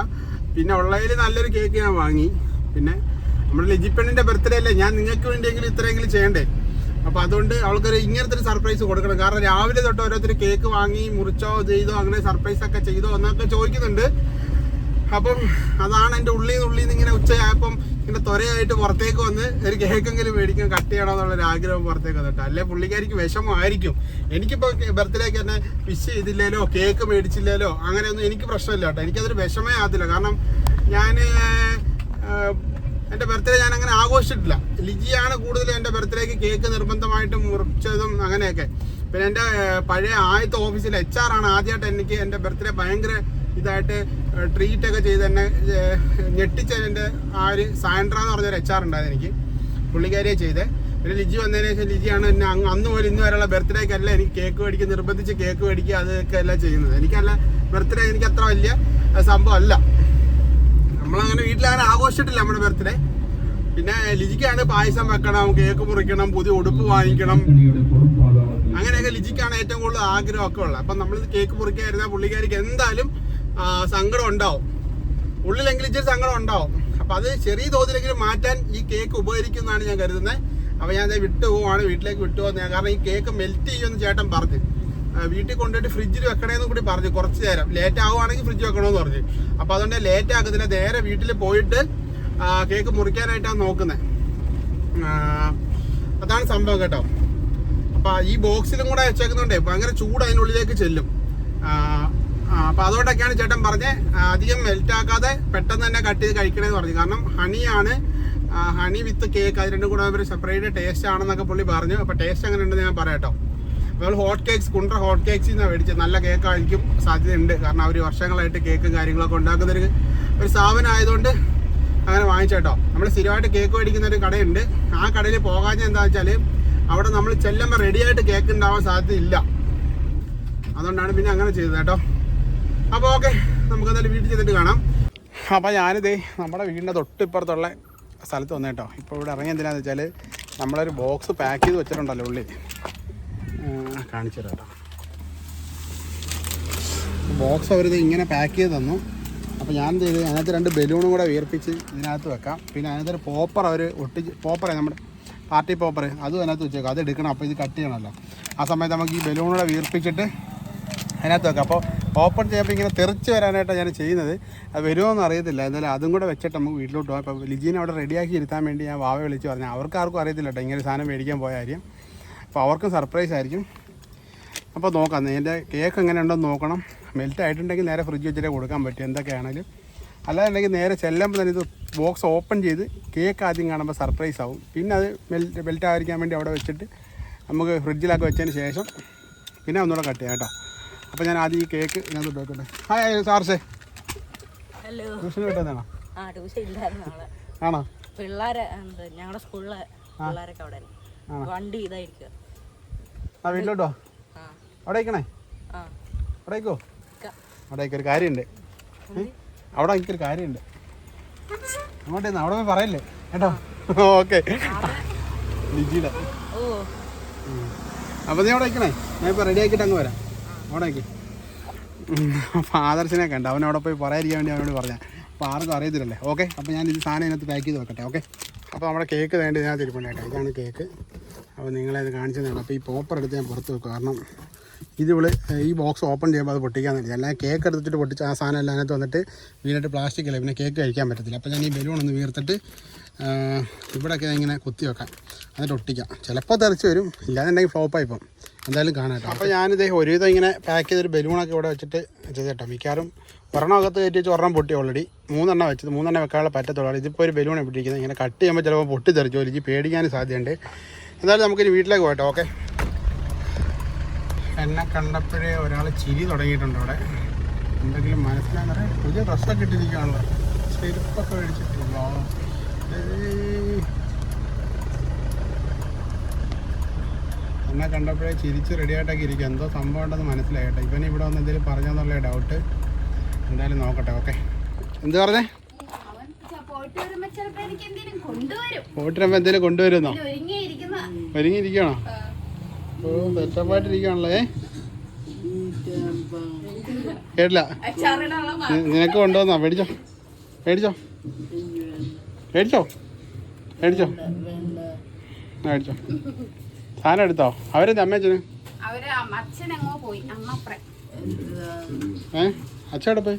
പിന്നെ ഉള്ളതിൽ നല്ലൊരു കേക്ക് ഞാൻ വാങ്ങി. പിന്നെ നമ്മുടെ ലിജിപ്പെണ്ണിൻ്റെ ബർത്ത്ഡേ അല്ലേ, ഞാൻ നിങ്ങൾക്ക് വേണ്ടിയെങ്കിലും ഇത്രയെങ്കിലും ചെയ്യണ്ടേ. അപ്പോൾ അതുകൊണ്ട് അവൾക്കൊരു ഇങ്ങനത്തെ ഒരു സർപ്രൈസ് കൊടുക്കണം. കാരണം രാവിലെ തൊട്ട് ഓരോരുത്തർ കേക്ക് വാങ്ങി മുറിച്ചോ ചെയ്തോ അങ്ങനെ സർപ്രൈസ് ഒക്കെ ചെയ്തോ എന്നൊക്കെ ചോദിക്കുന്നുണ്ട്. അപ്പം അതാണ് എൻ്റെ ഉള്ളിൽ നിന്ന് ഇങ്ങനെ ഉച്ചയായപ്പം ഇങ്ങനെ ത്വരയായിട്ട് പുറത്തേക്ക് വന്ന് ഒരു കേക്കെങ്കിലും മേടിക്കാൻ കട്ട് ചെയ്യണം എന്നുള്ളൊരു ആഗ്രഹം പുറത്തേക്ക് വന്നിട്ട്. അല്ലെ പുള്ളിക്കാരിക്ക് വിഷമമായിരിക്കും. എനിക്കിപ്പോൾ ബർത്ത്ഡേക്ക് തന്നെ വിഷ് ചെയ്തില്ലേലോ കേക്ക് മേടിച്ചില്ലേലോ അങ്ങനെയൊന്നും എനിക്ക് പ്രശ്നമില്ല കേട്ടോ. എനിക്കതൊരു വിഷമേ ആകത്തില്ല. കാരണം ഞാൻ എൻ്റെ ബർത്ത്ഡേ ഞാൻ അങ്ങനെ ആഘോഷിച്ചിട്ടില്ല. ലിജിയാണ് കൂടുതൽ എൻ്റെ ബർത്ത്ഡേക്ക് കേക്ക് നിർബന്ധമായിട്ട് മുറിച്ചതും അങ്ങനെയൊക്കെ. പിന്നെ എൻ്റെ പഴയ ആദ്യത്തെ ഓഫീസിൽ HR ആണ് ആദ്യമായിട്ട് എനിക്ക് എൻ്റെ ബർത്ത്ഡേ ഭയങ്കര ഇതായിട്ട് ട്രീറ്റൊക്കെ ചെയ്ത് തന്നെ ഞെട്ടിച്ചതിൻ്റെ ആ ഒരു സാൻഡ്ര എന്ന് പറഞ്ഞൊരു HR ഉണ്ടായിരുന്നു എനിക്ക്, പുള്ളിക്കാരിയെ ചെയ്തേ. പിന്നെ ലിജി വന്നതിന് ശേഷം ലിജിയാണ് എന്നെ അന്ന് മുതൽ ഇന്ന് വരെയുള്ള ബർത്ത്ഡേക്കല്ല എനിക്ക് കേക്ക് മേടിക്കുക, നിർബന്ധിച്ച് കേക്ക് മേടിക്കുക അതൊക്കെ അല്ല ചെയ്യുന്നത്. എനിക്കല്ല ബർത്ത്ഡേ എനിക്ക് അത്ര വലിയ സംഭവം അല്ല. നമ്മളങ്ങനെ വീട്ടിലങ്ങനെ ആഘോഷിച്ചിട്ടില്ല നമ്മുടെ ബർത്ത്ഡേ. പിന്നെ ലിജിക്കാണ് പായസം വെക്കണം, കേക്ക് മുറിക്കണം, പുതിയ ഉടുപ്പ് വാങ്ങിക്കണം, അങ്ങനെയൊക്കെ ലിജിക്കാണ് ഏറ്റവും കൂടുതൽ ആഗ്രഹമൊക്കെ ഉള്ളത്. അപ്പം നമ്മൾ കേക്ക് മുറിക്കാതിരുന്നാൽ പുള്ളിക്കാരിക്ക് എന്തായാലും സങ്കടം ഉണ്ടാവും, ഉള്ളിലെങ്കിലും ഇച്ചിരി സങ്കടം ഉണ്ടാവും. അപ്പം അത് ചെറിയ തോതിലെങ്കിലും മാറ്റാൻ ഈ കേക്ക് ഉപകരിക്കുന്നതാണ് ഞാൻ കരുതുന്നത്. അപ്പോൾ ഞാൻ വീട്ടിലേക്ക് വിട്ടുപോകുന്നത്. കാരണം ഈ കേക്ക് മെൽറ്റ് ചെയ്യുമെന്ന് ചേട്ടൻ പറഞ്ഞു. വീട്ടിൽ കൊണ്ടുപോയിട്ട് ഫ്രിഡ്ജിൽ വെക്കണമെന്ന് കൂടി പറഞ്ഞു. കുറച്ച് നേരം ലേറ്റ് ആവുകയാണെങ്കിൽ ഫ്രിഡ്ജ് വെക്കണമെന്ന് പറഞ്ഞു. അപ്പോൾ അതുകൊണ്ട് ലേറ്റ് ആക്കത്തില്ല, നേരെ വീട്ടിൽ പോയിട്ട് കേക്ക് മുറിക്കാനായിട്ടാണ് നോക്കുന്നത്. അതാണ് സംഭവം കേട്ടോ. അപ്പോൾ ഈ ബോക്സിലും കൂടെ വെച്ചേക്കുന്നുണ്ടേ ഭയങ്കര ചൂട് അതിനുള്ളിലേക്ക് ചെല്ലും. അപ്പോൾ അതുകൊണ്ടൊക്കെയാണ് ചേട്ടൻ പറഞ്ഞത് അധികം മെൽറ്റ് ആക്കാതെ പെട്ടെന്ന് തന്നെ കട്ട് ചെയ്ത് കഴിക്കണമെന്ന് പറഞ്ഞു. കാരണം ഹണി വിത്ത് കേക്ക് അത് രണ്ടും കൂടെ ഒരു സെപ്പറേറ്റ് ടേസ്റ്റ് ആണെന്നൊക്കെ പുള്ളി പറഞ്ഞു. അപ്പോൾ ടേസ്റ്റ് അങ്ങനെ ഉണ്ടെന്ന് ഞാൻ പറയാം കേട്ടോ. നമ്മൾ ഹോട്ട് കേക്ക്സ് കുണ്ട്ര ഹോട്ട് കേക്ക്സിൽ നിന്നാണ് മേടിച്ചത്. നല്ല കേക്കായിരിക്കും സാധ്യതയുണ്ട്. കാരണം അവർ വർഷങ്ങളായിട്ട് കേക്കും കാര്യങ്ങളൊക്കെ ഉണ്ടാക്കുന്നൊരു സ്ഥാപനം ആയതുകൊണ്ട് അങ്ങനെ വാങ്ങിച്ചേട്ടോ. നമ്മൾ സ്ഥിരമായിട്ട് കേക്ക് മേടിക്കുന്ന ഒരു കടയുണ്ട്. ആ കടയിൽ പോകാഞ്ഞ എന്താണെന്ന് വെച്ചാൽ അവിടെ നമ്മൾ ചെല്ലുമ്പോൾ റെഡിയായിട്ട് കേക്ക് ഉണ്ടാവാൻ സാധ്യതയില്ല. അതുകൊണ്ടാണ് പിന്നെ അങ്ങനെ ചെയ്തത് കേട്ടോ. അപ്പോൾ ഓക്കെ, നമുക്ക് എന്തായാലും വീട്ടിൽ ചെയ്തിട്ട് കാണാം. അപ്പോൾ ഞാനിതേ നമ്മുടെ വീടിൻ്റെ തൊട്ടിപ്പുറത്തുള്ള സ്ഥലത്ത് വന്നു കേട്ടോ. ഇപ്പോൾ ഇവിടെ ഇറങ്ങി എന്തിനാന്ന് വെച്ചാൽ നമ്മളൊരു ബോക്സ് പാക്ക് ചെയ്ത് വെച്ചിട്ടുണ്ടല്ലോ ഉള്ളിൽ, കാണിച്ചു തരാം കേട്ടോ. ബോക്സ് അവരിത് ഇങ്ങനെ പാക്ക് ചെയ്ത് തന്നു. അപ്പോൾ ഞാൻ എന്ത് ചെയ്ത് അതിനകത്ത് 2 ബലൂണും കൂടെ വീർപ്പിച്ച് ഇതിനകത്ത് വെക്കാം. പിന്നെ അതിനകത്തൊരു പോപ്പർ അവർ പോപ്പറേ നമ്മുടെ പാർട്ടി പോപ്പർ അതും അതിനകത്ത് വെച്ചേക്കാം. അത് എടുക്കണം. അപ്പോൾ ഇത് കട്ട് ചെയ്യണമല്ലോ. ആ സമയത്ത് നമുക്ക് ഈ ബലൂണൂടെ വീർപ്പിച്ചിട്ട് അതിനകത്ത് വെക്കാം. അപ്പോൾ ഓപ്പൺ ചെയ്യുമ്പോൾ ഇങ്ങനെ തെറിച്ച് വരാനായിട്ടാണ് ഞാൻ ചെയ്യുന്നത്. അത് വരുമോയെന്ന് അറിയത്തില്ല. എന്തായാലും അതും കൂടെ വെച്ചിട്ട് നമുക്ക് വീട്ടിലോട്ട് പോകാം. അപ്പോൾ ലിജീനെ അവിടെ റെഡിയാക്കി ഇരുത്താൻ വേണ്ടി ഞാൻ വാവ വിളിച്ച് പറഞ്ഞു. അവർക്കാർക്കും അറിയത്തില്ല കേട്ടോ ഇങ്ങനെ സാധനം മേടിക്കാൻ പോയ കാര്യം. അപ്പോൾ അവർക്കും സർപ്രൈസ് ആയിരിക്കും. അപ്പോൾ നോക്കാം, എൻ്റെ കേക്ക് എങ്ങനെ ഉണ്ടെന്ന് നോക്കണം. മെൽറ്റ് ആയിട്ടുണ്ടെങ്കിൽ നേരെ ഫ്രിഡ്ജ് വെച്ചിട്ടേ കൊടുക്കാൻ പറ്റും എന്തൊക്കെയാണെങ്കിലും. അല്ലാന്നുണ്ടെങ്കിൽ നേരെ ചെല്ലുമ്പോൾ തന്നെ ഇത് ബോക്സ് ഓപ്പൺ ചെയ്ത് കേക്ക് ആദ്യം കാണുമ്പോൾ സർപ്രൈസ് ആവും. പിന്നെ അത് മെൽറ്റ് ആയിരിക്കാൻ വേണ്ടി അവിടെ വെച്ചിട്ട് നമുക്ക് ഫ്രിഡ്ജിലൊക്കെ വെച്ചതിന് ശേഷം പിന്നെ ഒന്നുകൂടെ കട്ട് ചെയ്യാം കേട്ടോ. അപ്പോൾ ഞാൻ ആദ്യം ഈ കേക്ക് ഇതിനകത്ത് വെക്കട്ടെ. ഹായ് സാർസേ, ട്യൂഷന് വിട്ടതാണോ? ആണോ? പിള്ളേരെ ഞങ്ങളുടെ സ്കൂളിലെ പിള്ളേരൊക്കെ അവിടെ വണ്ടി ഇതായിരിക്കും. ആ വീട്ടിലോട്ടോ അവിടെ വയ്ക്കണേ. അവിടെ വയ്ക്കോ? അവിടെ വയ്ക്കൊരു കാര്യമുണ്ട്. അവിടെ എനിക്കൊരു കാര്യമുണ്ട്. അങ്ങോട്ടേ അവിടെ പോയി പറയല്ലേ കേട്ടോ. ഓക്കെ ലിജിയുടെ. അപ്പോൾ നീ അവിടെ വയ്ക്കണേ, ഞാൻ ഇപ്പോൾ റെഡി ആക്കിയിട്ട് അങ്ങ് വരാം. അവിടെ വയ്ക്കും. ഫാദർസിനെ കണ്ട അവൻ അവിടെ പോയി പറയാതിരിക്കാൻ വേണ്ടി അവനോട് പറഞ്ഞാൽ. അപ്പോൾ ആർക്കും അറിയത്തില്ലല്ലേ. ഓക്കെ, അപ്പോൾ ഞാൻ ഇത് സാധനം ഇതിനകത്ത് പാക്ക് ചെയ്ത് വെക്കട്ടെ. ഓക്കെ, അപ്പോൾ നമ്മുടെ കേക്ക് വേണ്ടി ഇതിനകത്ത് ഇരിപ്പുണ്ട് കേട്ടോ. ഇതാണ് കേക്ക്. അപ്പോൾ നിങ്ങളെ ഇത് കാണിച്ചു തരണം. അപ്പോൾ ഈ പോപ്പർ എടുത്ത് ഞാൻ പുറത്ത് വെക്കും. കാരണം ഈ ബോക്സ് ഓപ്പൺ ചെയ്യുമ്പോൾ അത് പൊട്ടിക്കാൻ വേണ്ടി. അല്ലാതെ കേക്ക് എടുത്തിട്ട് പൊട്ടിച്ച് ആ സാധനം എല്ലാം അതിനകത്ത് വന്നിട്ട് വീണിട്ട് പ്ലാസ്റ്റിക് അല്ലേ, പിന്നെ കേക്ക് കഴിക്കാൻ പറ്റത്തില്ല. അപ്പോൾ ഞാൻ ഈ ബലൂൺ ഒന്ന് വീർത്തിട്ട് ഇവിടെയൊക്കെ ഇങ്ങനെ കുത്തി വെക്കാം, എന്നിട്ട് ഒട്ടിക്കാം. ചിലപ്പോൾ തെറിച്ച് വരും, ഇല്ലാന്നുണ്ടെങ്കിൽ ഫ്ലോപ്പായി പോകും. എന്തായാലും കാണാം കേട്ടോ. അപ്പോൾ ഞാനിത് ഒരുവിധം ഇങ്ങനെ പാക്ക് ചെയ്തൊരു ബലൂണൊക്കെ ഇവിടെ വെച്ചിട്ട് ചെയ്തേട്ടോ. മിക്കാറും ഒരെണ്ണം അകത്ത് കയറ്റി വെച്ച് ഒരെണ്ണം പൊട്ടി ഓൾറെഡി. 3 വെച്ചത് 3 വെക്കാനുള്ള പറ്റത്തുള്ളൂ. ഇതിപ്പോൾ ഒരു ബലൂൺ പൊട്ടിക്കുന്നത് ഇങ്ങനെ കട്ട് ചെയ്യുമ്പോൾ ചിലപ്പോൾ പൊട്ടി തെറിച്ചോ എനിക്ക് പേടിക്കാനും സാധ്യതയുണ്ട്. എന്തായാലും നമുക്കിനി വീട്ടിലേക്ക് പോകട്ടോ. ഓക്കെ, എന്നെ കണ്ടപ്പോഴേ ഒരാൾ ചിരി തുടങ്ങിയിട്ടുണ്ട് അവിടെ. എന്തെങ്കിലും മനസ്സിലാകുന്ന പുതിയ ഡ്രസ്സൊക്കെ ഇട്ടിരിക്കുകയാണല്ലോ, ചെരുപ്പൊക്കെ മേടിച്ചിട്ടില്ല. എന്നെ കണ്ടപ്പോഴേ ചിരിച്ച് റെഡിയായിട്ടൊക്കെ ഇരിക്കുക. എന്തോ സംഭവം ഉണ്ടെന്ന് മനസ്സിലായിട്ടെ. ഇവന് ഇവിടെ വന്ന് എന്തെങ്കിലും പറഞ്ഞെന്നുള്ള ഡൗട്ട്. എന്തായാലും നോക്കട്ടെ. ഓക്കെ, എന്ത് പറഞ്ഞേ? പോയിട്ട് വരുമ്പോൾ എന്തെങ്കിലും കൊണ്ടുവരുന്നോ? ഒരുങ്ങിയിരിക്കണോ? ഓ, സെറ്റപ്പായിട്ടിരിക്കുകയാണല്ലോ. കേട്ടില്ല. നിനക്ക് കൊണ്ടുവന്നോ? മേടിച്ചോ മേടിച്ചോ മേടിച്ചോ മേടിച്ചോ മേടിച്ചോ. സാധനം എടുത്തോ? അവരെന്താ അമ്മച്ചന്? അച്ഛടെ പോയി?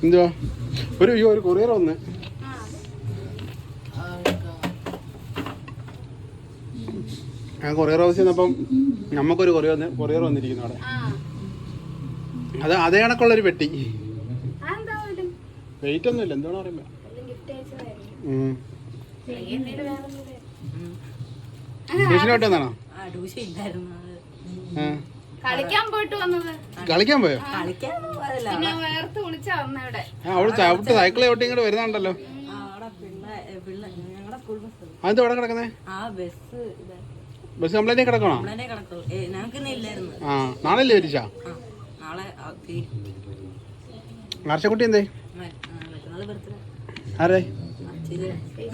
എന്തുവാ? ഒരു കൊറിയർ വന്ന്. കൊറിയർ ഹൗസിൽ നിന്നപ്പം നമുക്കൊരു കൊറിയർ വന്നിരിക്കുന്നു അവിടെ. അതേ കണക്കുള്ളൊരു പെട്ടി. വെയിറ്റ് ഒന്നും ഇല്ല, എന്താണോ പറയുമ്പോ. ട്യൂഷനോട്ട് വന്നാണോ? കളിക്കാൻ പോയോ? അവിടെ സൈക്കിൾ ചവിട്ടി ഇങ്ങോട്ട് വരുന്നുണ്ടല്ലോ. അതെന്താ അവിടെ കിടക്കുന്നേ? Bus complaint കിടക്കണോ? ആ, നാളെ അല്ലേ വരിച്ചാ? ഹർഷക്കുട്ടി എന്തേ? ആരെ?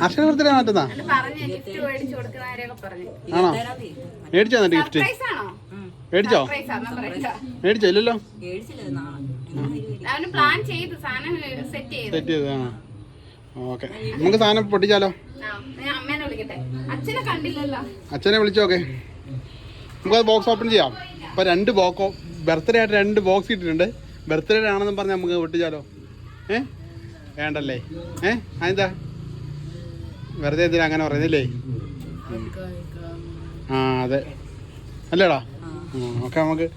ഹർഷ ബർത്ത്ഡേ മാറ്റുന്നാ? ആണോ? മേടിച്ചോ? എന്നിട്ട് ഗിഫ്റ്റ് മേടിച്ചോ? മേടിച്ചോ? ഇല്ലല്ലോ. സെറ്റ് ചെയ്ത്. ആ, ഓക്കെ. നമുക്ക് സാധനം പൊട്ടിച്ചാലോ? അച്ഛനെ വിളിച്ചോക്കെ. നമുക്കത് ബോക്സ് ഓപ്പൺ ചെയ്യാം. ഇപ്പൊ 2 ബർത്ത്ഡേ ആയിട്ട് 2 ബോക്സ് ഇട്ടിട്ടുണ്ട്. ബർത്ത്ഡേ ആണെന്നും പറഞ്ഞ് നമുക്ക് പൊട്ടിച്ചാലോ? വേണ്ടല്ലേ? അതെന്താ വെറുതെ എന്തിനാ അങ്ങനെ പറയുന്നില്ലേ? ആ, അതെ അല്ലേടാ. ഓക്കെ, നമുക്ക്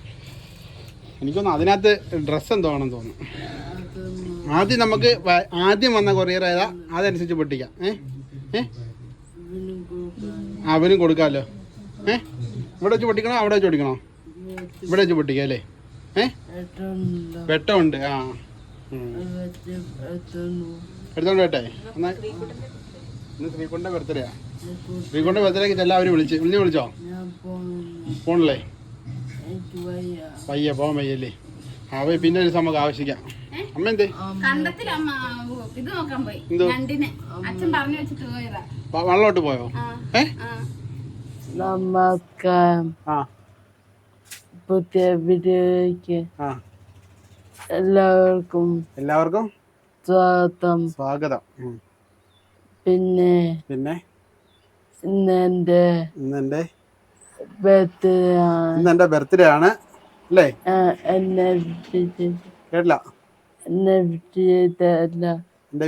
എനിക്കൊന്ന് അതിനകത്ത് ഡ്രസ്സ് എന്തോ ആണെന്ന് തോന്നുന്നു. ആദ്യം നമുക്ക് ആദ്യം വന്ന കൊറിയർ ഏതാ അതനുസരിച്ച് പൊട്ടിക്കാം. അവനും കൊടുക്കാമല്ലോ. ഇവിടെ വെച്ച് പൊട്ടിക്കണോ അവിടെ വെച്ച് പൊട്ടിക്കണോ? ഇവിടെ വെച്ച് പൊട്ടിക്കാം അല്ലേ? വെട്ടമുണ്ട്. ആ, എടുത്തോണ്ട് വേട്ടെ. എന്നാ ഇന്ന് ശ്രീകുണ്ടെ ബർത്ത്ഡേയാ. ശ്രീകുണ്ടെ ബർത്ത്ഡേക്ക് എല്ലാവരും വിളിച്ചോ? ഫോണില്ലേ? പയ്യ പോകാൻ വയ്യല്ലേ? അവ പിന്നെ ഒരു നമുക്ക് ആവശ്യിക്കാം. അമ്മ എന്തേ? വെള്ളോട്ട് പോയോ? നമസ്കാരം. പുതിയ വീഡിയോയ്ക്ക് എല്ലാവർക്കും സ്വാഗതം. പിന്നെ ഇന്നെന്റെ ബർത്ത്ഡേ ആണ് അല്ലേ? കേട്ടില്ല. എന്റെ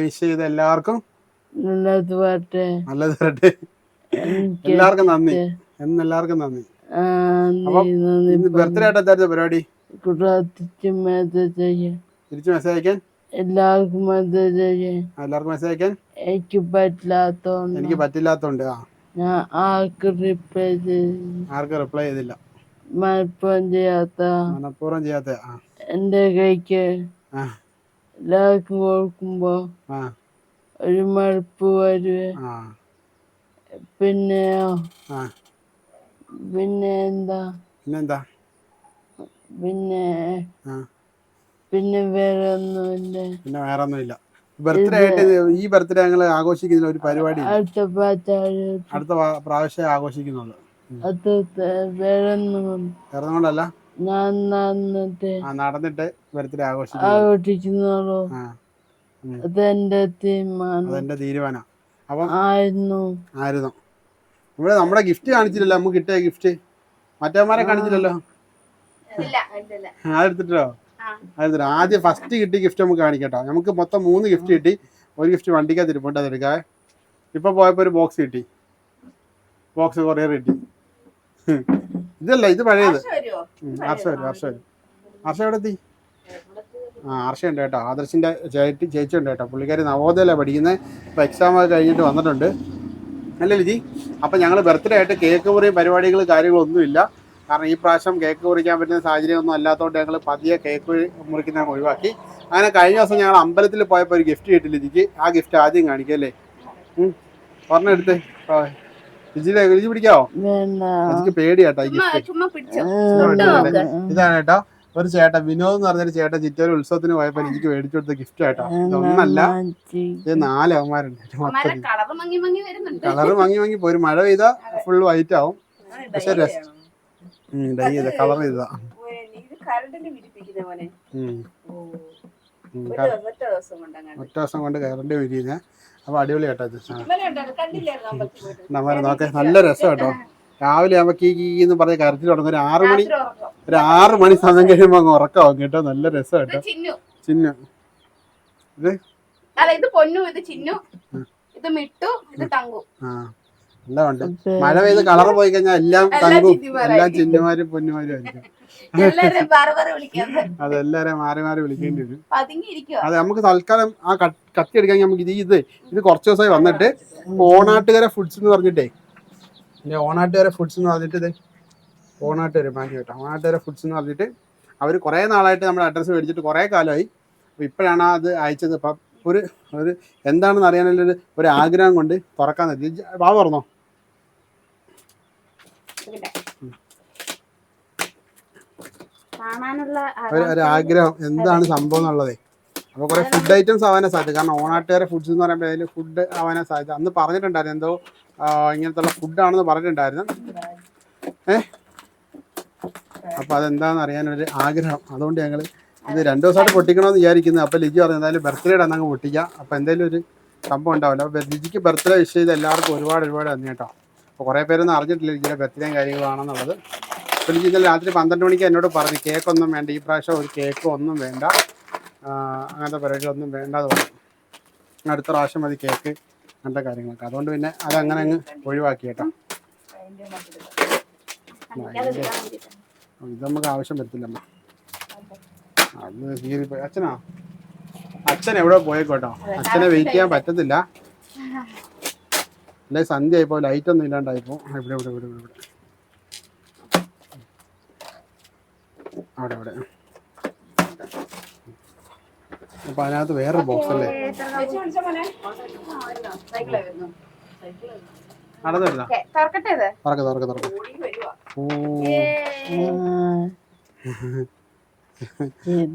വിഷ് ചെയ്ത എല്ലാവർക്കും നല്ലത് വരട്ടെ. എല്ലാവർക്കും നന്ദി. എല്ലാവർക്കും നന്ദി. ബർത്ത്ഡേ ആയിട്ട് എന്തായിരുന്നു പരിപാടി? തിരിച്ച് മെസ്സേജ് അയക്കാൻ എല്ലാവർക്കും മെസ്സേജ് അയക്കാൻ എനിക്ക് പറ്റില്ലാത്തോണ്ട് ഞാൻ ആർക്കും റിപ്ലൈ ചെയ്തില്ല. മനഃപൂർവ്വം ചെയ്യാത്ത എന്റെ കൈക്ക് എല്ലാവർക്കും കൊടുക്കുമ്പോ ഒരു മടുപ്പ് വരുവേ. പിന്നെന്താ പിന്നെ വേറെ ഒന്നുമില്ല. ബർത്ത്ഡേ ആയിട്ട് ഈ ബർത്ത്ഡേ ഞങ്ങൾ ആഘോഷിക്കുന്ന ഒരു പരിപാടി അടുത്ത പ്രാവശ്യം ആഘോഷിക്കുന്നുള്ളു. വേറെ കൊണ്ടല്ല, നടന്നിട്ട് ബർത്ത്ഡേ ആഘോഷിക്കുന്നുള്ളൂ. അതെന്റെ തീരുമാനം. അപ്പം ആയിരുന്നു. ഇവിടെ നമ്മുടെ ഗിഫ്റ്റ് കാണിച്ചില്ലല്ലോ. നമുക്ക് കിട്ടിയ ഗിഫ്റ്റ് മറ്റേമാരെ കാണിച്ചില്ലല്ലോ. അതെടുത്തിട്ടോ? ആദ്യം ഫസ്റ്റ് കിട്ടിയ ഗിഫ്റ്റ് നമുക്ക് കാണിക്കട്ടോ. നമുക്ക് മൊത്തം 3 ഗിഫ്റ്റ് കിട്ടി. ഒരു ഗിഫ്റ്റ് വണ്ടിക്കകത്ത് ഇരിപ്പുണ്ട്, അതെടുക്കാവേ. ഇപ്പൊ പോയപ്പോ ഒരു ബോക്സ് കിട്ടി. കൊറിയർ കിട്ടി. ഇതല്ല, ഇത് പഴയത്. ഹർഷ എവിടെ എത്തി? ഹർഷ ഉണ്ട് കേട്ടോ. ആദർശിന്റെ ചേച്ചി ഉണ്ട് കേട്ടോ. പുള്ളിക്കാരി നവോദയയിലാണ് പഠിക്കുന്നത്. ഇപ്പൊ എക്സാം ഒക്കെ കഴിഞ്ഞിട്ട് വന്നിട്ടുണ്ട്. അല്ല ലിജി. അപ്പം ഞങ്ങൾ ബർത്ത്ഡേ ആയിട്ട് കേക്ക് മുറിയും പരിപാടികൾ കാര്യങ്ങളൊന്നുമില്ല. കാരണം ഈ പ്രാവശ്യം കേക്ക് മുറിക്കാൻ പറ്റുന്ന സാഹചര്യമൊന്നും അല്ലാത്തതുകൊണ്ട് ഞങ്ങൾ പതിയെ കേക്ക് മുറിക്കുന്ന ഒഴിവാക്കി. അങ്ങനെ കഴിഞ്ഞ ദിവസം ഞങ്ങൾ അമ്പലത്തിൽ പോയപ്പോൾ ഒരു ഗിഫ്റ്റ് കിട്ടി ലിജിക്ക്. ആ ഗിഫ്റ്റ് ആദ്യം കാണിക്കും അല്ലേ? പറഞ്ഞെടുത്ത് ലിജി പിടിക്കാവോ? ലിജിക്ക് പേടിയാട്ടോ ഈ ഗിഫ്റ്റ്. ചുമ്മാ പിടിച്ചോ. ഇതാണ് കേട്ടോ, ഒരു ചേട്ടൻ വിനോദ് എന്ന് പറഞ്ഞൊരു ചേട്ടൻ ചിറ്റൂർ ഉത്സവത്തിന് പോയപ്പോൾ എനിക്ക് മേടിച്ചു കൊടുത്ത ഗിഫ്റ്റ് കേട്ടോ. ഇതൊന്നല്ല, ഇത് 4 അവന്മാരുണ്ട്. കളറ് മങ്ങി മങ്ങി വരുന്നുണ്ട്. കളറ് മങ്ങി മങ്ങി പോയി. മഴ പെയ്താ ഫുൾ വൈറ്റ് ആവും. പക്ഷെ ഡൈ ചെയ്ത കളർ ചെയ്തതാ. ഒറ്റ ദിവസം കൊണ്ട് കയറേണ്ടി വരിക. അപ്പൊ അടിപൊളി കേട്ടോ. നമ്മൾ നോക്കെ നല്ല രസം കേട്ടോ. രാവിലെ ആവുമ്പോ കീന്ന് പറഞ്ഞ് കരച്ചിൽ തുടങ്ങും. ഒരു 6 മണി സമയം കഴിയുമ്പോ അങ്ങ് ഉറക്കാവും കേട്ടോ. നല്ല രസം കേട്ടോ. ചിന്നു ഇത് പൊന്നു, ഇത് ചിന്നു, ഇത് മിട്ടു, ഇത് തങ്കു. എല്ലാം ഉണ്ട്. മഴ പെയ്ത് കളർ പോയി കഴിഞ്ഞാൽ എല്ലാം തങ്കും, എല്ലാം ചിന്നുമാരും പൊന്നുമാരും ആയിരിക്കും. അതെല്ലാരും മാറി മാറി വിളിക്കേണ്ടി വരും. അതെ, നമുക്ക് തൽക്കാലം ആ കത്തി എടുക്കാൻ നമുക്ക് ഇത് കുറച്ച് ദിവസമായി വന്നിട്ട് ഓണാട്ടുകര ഫുഡ്സ് എന്ന് പറഞ്ഞിട്ടേ, ഓണാട്ടുകര ഫുഡ്സ് എന്ന് പറഞ്ഞിട്ട് ഇത് ഓണാട്ടുകര മാറ്റി കേട്ടോ. ഓണാട്ടുകര ഫുഡ്സ് എന്ന് പറഞ്ഞിട്ട് അവർ കുറേ നാളായിട്ട് നമ്മുടെ അഡ്രസ്സ് മേടിച്ചിട്ട് കുറേ കാലമായി. അപ്പോൾ ഇപ്പോഴാണ് അത് അയച്ചത്. അപ്പം ഒരു എന്താണെന്ന് അറിയാനുള്ള ഒരു ആഗ്രഹം കൊണ്ട് തുറക്കാൻ പറ്റി. വാ തുറന്നോ. ഒരു ആഗ്രഹം എന്താണ് സംഭവം എന്നുള്ളതേ. അപ്പോൾ കുറേ ഫുഡ് ഐറ്റംസ് ആവാനേ സാധ്യത. കാരണം ഓണാട്ടുകാരെ ഫുഡ്സ് എന്ന് പറയുമ്പോൾ അതിൽ ഫുഡ് ആവാനേ സാധ്യത. അന്ന് പറഞ്ഞിട്ടുണ്ടായിരുന്നു എന്തോ ഇങ്ങനത്തുള്ള ഫുഡാണെന്ന് പറഞ്ഞിട്ടുണ്ടായിരുന്നു. അപ്പോൾ അതെന്താണെന്ന് അറിയാനൊരു ആഗ്രഹം. അതുകൊണ്ട് ഞങ്ങൾ ഇത് 2 ദിവസമായിട്ട് പൊട്ടിക്കണമെന്ന് വിചാരിക്കുന്നത്. അപ്പോൾ ലിജി പറഞ്ഞു എന്തായാലും ബർത്ത്ഡേയുടെ അന്നങ്ങ് പൊട്ടിക്കാം. അപ്പോൾ എന്തെങ്കിലും ഒരു സംഭവം ഉണ്ടാവില്ല. അപ്പോൾ ലിജിക്ക് ബർത്ത്ഡേ വിഷ് ചെയ്ത് എല്ലാവർക്കും ഒരുപാട് നന്ദി കേട്ടോ. അപ്പോൾ കുറേ പേരൊന്നും അറിഞ്ഞിട്ടില്ല ലിജിയുടെ ബർത്ത്ഡേയും കാര്യങ്ങളാണെന്നുള്ളത്. അപ്പോൾ ലിജി ഇന്നലെ രാത്രി 12 മണിക്ക് എന്നോട് പറഞ്ഞു കേക്കൊന്നും വേണ്ട, ഈ പ്രാവശ്യം ഒരു കേക്ക് ഒന്നും വേണ്ട, അങ്ങനത്തെ പരിപാടികളൊന്നും വേണ്ടാതെ പറഞ്ഞു. അടുത്ത പ്രാവശ്യം മതി കേക്ക്, അങ്ങനത്തെ കാര്യങ്ങളൊക്കെ. അതുകൊണ്ട് പിന്നെ അതങ്ങനെ അങ്ങ് ഒഴിവാക്കി കേട്ടോ. ഇത് നമുക്ക് ആവശ്യം വരത്തില്ലമ്മ. അത് തീരിപ്പോയി. അച്ഛൻ എവിടെ പോയേക്കോട്ടോ. അച്ഛനെ വെയിറ്റ് ചെയ്യാൻ പറ്റത്തില്ല. അല്ലെ സന്ധ്യ ആയിപ്പോ ലൈറ്റ് ഒന്നും ഇല്ലാണ്ടായിപ്പോ. ഇവിടെ അപ്പൊ അതിനകത്ത് വേറെ ബോക്സ് അല്ലേ തുറക്ക്.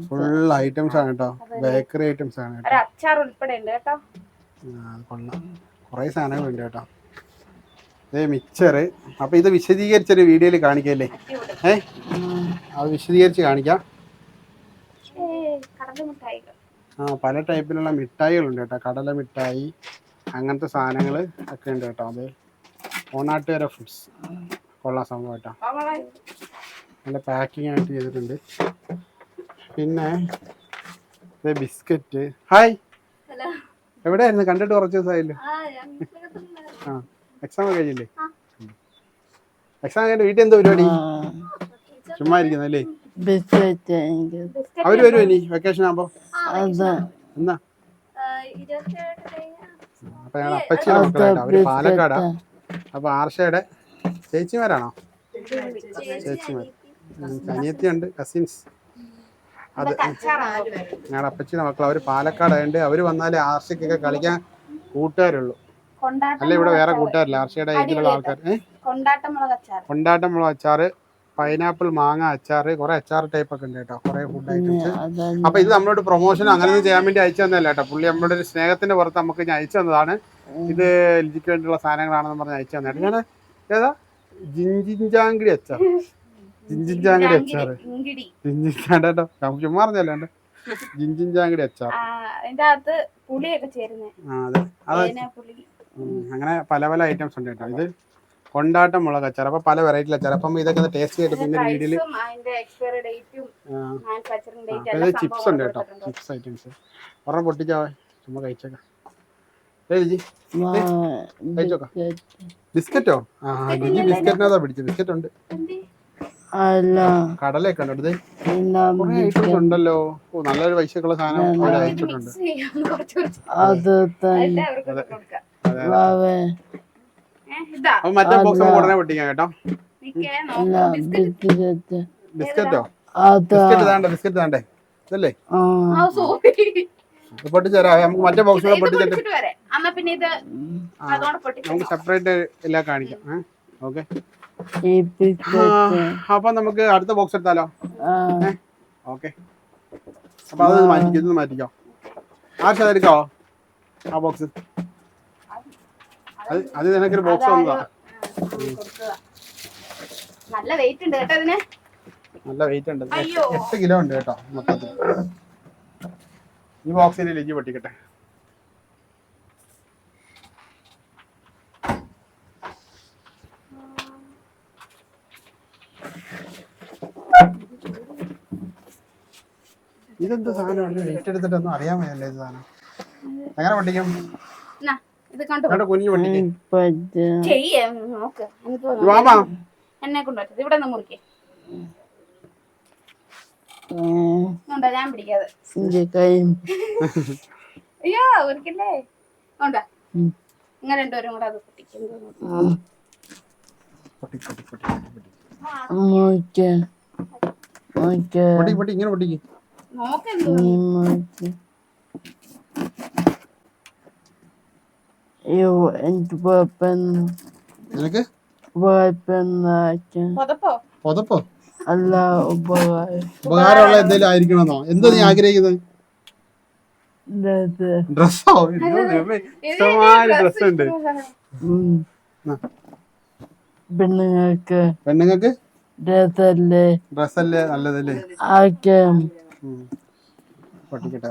ഫുൾ ഐറ്റംസ് ആണ് കേട്ടോ. ബേക്കറി ഐറ്റംസ് ആണ് കേട്ടോ. കൊള്ളാം, കുറേ സാധനങ്ങളുണ്ട് കേട്ടോ. മിക്സർ. അപ്പൊ ഇത് വിശദീകരിച്ചൊരു വീഡിയോയിൽ കാണിക്കല്ലേ? അത് വിശദീകരിച്ച് കാണിക്കാം. പല ടൈപ്പിലുള്ള മിഠായികളുണ്ട് കേട്ടോ. കടല മിഠായി അങ്ങനത്തെ സാധനങ്ങൾ ഒക്കെ ഉണ്ട് കേട്ടോ. അത് ഓണാട്ടുകര ഫുഡ്സ്. കൊള്ളാം സംഭവം കേട്ടോ. നല്ല പാക്കിംഗ് ആയിട്ട് ചെയ്തിട്ടുണ്ട്. പിന്നെ ബിസ്ക്കറ്റ്. ഹായ്, എവിടെയായിരുന്നു? കണ്ടിട്ട് കുറച്ച് ദിവസമായില്ലേ? എക്സാം കഴിഞ്ഞില്ലേ? എക്സാം കഴിഞ്ഞിട്ട് വീട്ടിൽ എന്താ പരിപാടി? ചുമ്മാ ഇരിക്കുന്നല്ലേ? അവര് വരുമോ ഇനി വെക്കേഷൻ ആകുമ്പോ? എന്നാ? അപ്പൊ ഞങ്ങൾ അപ്പച്ചിയുടെ മക്കളായിട്ടോ. അവര് പാലക്കാടാ. അപ്പൊ ആർഷയുടെ ചേച്ചിമാരാണോ? ചേച്ചിമാർ, അനിയത്തിയുണ്ട്, കസിൻസ്. അത് ഞങ്ങളുടെ അപ്പച്ചിയുടെ മക്കൾ. അവര് പാലക്കാടായതുകൊണ്ട് അവര് വന്നാലേ ആർഷയ്ക്കൊക്കെ കളിക്കാൻ കൂട്ടുകാരുള്ളൂ. അല്ല ഇവിടെ വേറെ കൂട്ടുകാരില്ല ആർഷയുടെ ഏജിലുള്ള ആൾക്കാർ. കൊണ്ടാട്ടമുളക് അച്ചാറ്, പൈനാപ്പിൾ മാങ്ങ അച്ചാറ്, കുറെ അച്ചാർ ടൈപ്പ് ഒക്കെ ഉണ്ട് കേട്ടോ. കുറെ ഫുഡ് ഐറ്റംസ്. അപ്പൊ ഇത് നമ്മളോട് പ്രൊമോഷൻ അങ്ങനെ ചെയ്യാൻ വേണ്ടി അയച്ചു തന്നല്ല കേട്ടോ. പുള്ളി നമ്മളോട് ഒരു സ്നേഹത്തിന്റെ പുറത്ത് നമുക്ക് ഞാൻ അയച്ചു തന്നതാണ്. ഇത് ലിജിക്ക് വേണ്ടിയുള്ള സാധനങ്ങളാണെന്ന് പറഞ്ഞ് അയച്ചു തന്നേട്ടോ. ഞാൻ ഏതാ ജിഞ്ചിഞ്ചാങ്കിടി അച്ചാർ. ജിഞ്ചിഞ്ചാങ്കിടി അച്ചാറ്. ജിഞ്ചിഞ്ചാണ്ടോ ചുമ്മാ പറഞ്ഞല്ലോ. ജിഞ്ചിഞ്ചാങ്കിടി അച്ചാർ. അതെ. അങ്ങനെ പല പല ഐറ്റംസ് ഉണ്ട് കേട്ടോ. ഇത് കൊണ്ടാട്ടം മുളക് അച്ചാർ. അപ്പൊ പല വെറൈറ്റി അച്ചാർ. അപ്പം ഇതൊക്കെ ടേസ്റ്റ് ചെയ്തിട്ട് പിന്നെ വീഡിയോയിൽ ചിപ്സ് ഉണ്ട് കേട്ടോ. ചിപ്സ് ഐറ്റംസ് ഒരെണ്ണം പൊട്ടിച്ചാ ചുമ്മാ കഴിച്ചേക്കാം. കഴിച്ചോക്കാം. ബിസ്ക്കറ്റോ? ലിജി ബിസ്ക്കറ്റിനകത്താ പിടിച്ചത്. ബിസ്ക്കറ്റ് ഉണ്ട്, കടലയൊക്കെ ഉണ്ട്. കുറെ ഐറ്റംസ് ഉണ്ടല്ലോ. ഓ, നല്ലൊരു പൈസക്കുള്ള സാധനം അവർ അയച്ചിട്ടുണ്ട്. ഇതാ അപ്പൊ മറ്റേ ബോക്സ് നമുക്ക് ഉടനെ പൊട്ടിക്കാം കേട്ടോ. നിക്കേ നോക്കാം. ബിസ്ക്കറ്റ് ബിസ്ക്കറ്റോ? ബിസ്ക്കറ്റ് താണ്ടേ, ബിസ്ക്കറ്റ് താണ്ടേ, ഇതല്ലേ? ആ സോറി, ഇത് പൊട്ടിച്ചേരാ. നമുക്ക് മറ്റേ ബോക്സ് കൂടെ ഇത് പൊട്ടിച്ചിട്ട് പൊട്ടിച്ചിട്ട് വരെ. എന്നാ പിന്നെ ഇത് അതോടെ പൊട്ടിക്കാം. നമുക്ക് സെപ്പറേറ്റ് എല്ലാം കാണിക്കാം. ഓക്കെ, അപ്പൊ നമുക്ക് അടുത്ത ബോക്സ് എടുത്താലോ? ഓക്കെ, അപ്പൊ അത് മാറ്റിക്കോ, ഇത് മാറ്റിക്കോ. ആർഷ എടുക്കാവോ ആ ബോക്സ്? അത് നിനക്കൊരു ബോക്സ് വന്നതാ. നല്ല വെയിറ്റ് ഉണ്ട് കേട്ടോ ഇതിന്. നല്ല വെയിറ്റ് ഉണ്ട്, അയ്യോ 8 കിലോ ഉണ്ട് കേട്ടോ മൊത്തത്തിൽ. ഈ ബോക്സിൽ ലിജി പൊട്ടിക്കട്ടെ. ഇതെന്ത് സാധനമാണ്? വെയിറ്റ് എടുത്തിട്ടൊന്നും അറിയാൻ വയ്യല്ലേ ഇത് സാധനം. എങ്ങനെ പൊട്ടിക്കും? എന്നാ, ഇത് കണ്ടു കേട്ടോ, കുഞ്ഞു പൊട്ടിക്കും. ചെയ്യേ നോക്ക്. എനിക്ക് വാമാ എന്നെ കൊണ്ടുവച്ചത് ഇവിടെ നിന്ന് മുറിക്കേ. ഉണ്ടോ ഞാൻ പിടിക്കാതെ. അയ്യോ ഒരിക്കല്ലേ ഉണ്ടോ? ഇങ്ങനെ രണ്ടുപേരും കൂടെ അത് പൊട്ടിക്കും. ഇങ്ങനെ പൊട്ടിക്കും. നോക്കെന്തോ നിനക്ക് പൊതപ്പോ? പൊതപ്പോ? അല്ല ഉപകാരമുള്ള എന്തെങ്കിലും ആയിരിക്കണമെന്നോ? എന്തോ നീ ആഗ്രഹിക്കുന്നത്? ഡ്രസ്സോ? ഇഷ്ടമായ ഡ്രസ് ഉണ്ട്. പെണ്ണുങ്ങൾക്ക് ഡ്രസ്സല്ലേ നല്ലതല്ലേ? പൊട്ടിക്കട്ടെ.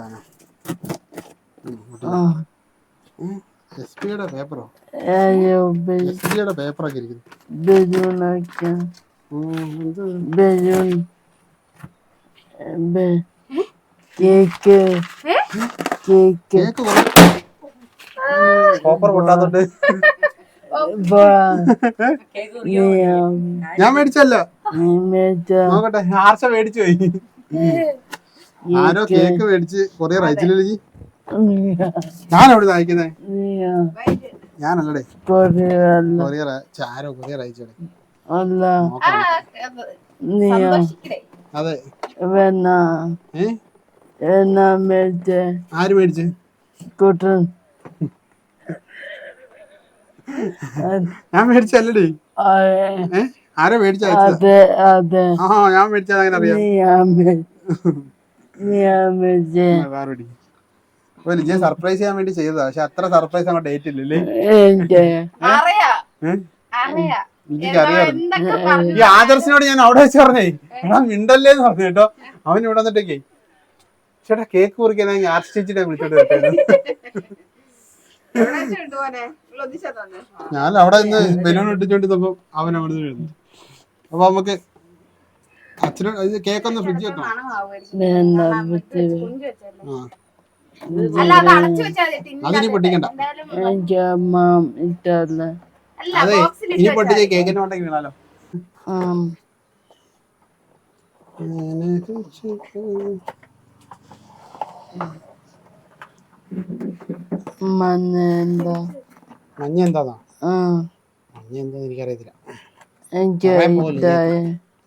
എസ് പിയുടെ പേപ്പറോ? എസ് പിയുടെ പേപ്പറൊക്കെ ഇരിക്കുന്നു. കേക്ക് പേപ്പർ പൊട്ടാത്തോണ്ട് ഞാൻ മേടിച്ചല്ല. നോക്കട്ടെ, ആർച്ച മേടിച്ചു പോയി. ആരോ കേക്ക് മേടിച്ച് കൊറിയർ അയച്ചില്ലേ? ഞാൻ എവിടെ അയക്കുന്നേ? ഞാനല്ലേ കൊറിയർ. ആരോ കൊറിയർ അയച്ചോടെ. അതെ. ആര് മേടിച്ച്? ഞാൻ മേടിച്ചല്ലേ? ആരോ മേടിച്ച അയച്ചത്? ആ ഞാൻ മേടിച്ചത് അങ്ങനെ അറിയാം. ലിജിയെ സർപ്രൈസ് ചെയ്യാൻ വേണ്ടി ചെയ്തതാ. പക്ഷെ അത്ര സർപ്രൈസ് അങ്ങോട്ട് ഡേറ്റ് ഇല്ലല്ലേ? എനിക്ക് അറിയാം. ഈ ആദർശിനോട് ഞാൻ അവിടെ വെച്ച് പറഞ്ഞേ, എടാ മിണ്ടല്ലേന്ന് പറഞ്ഞു കേട്ടോ. അവൻ ഇവിടെ വന്നിട്ടേക്കേ, ചേട്ടാ കേക്ക് കുറിക്കാൻ ആർട്ടിസ്റ്റിനെ വിളിച്ചോണ്ട് വരട്ടെ. ഞാൻ അവിടെ നിന്ന് ബലൂൺ ഇട്ടിച്ചോണ്ടിരുന്നപ്പോ അവൻ അവിടെ നിന്ന് വരുന്നു. അപ്പൊ നമുക്ക് അച്ഛനോട് കേക്ക് ഒന്ന് ഫ്രിഡ്ജ് വെക്കണം. അതിനി പൊട്ടിക്കണ്ട. അതെ, ഇനി പൊട്ടിച്ച് കേക്കിന്റെ കൊണ്ടേക്ക് വീണാലോ. മഞ്ഞ എന്താന്നാ? മഞ്ഞ എന്താന്ന് എനിക്കറിയത്തില്ല.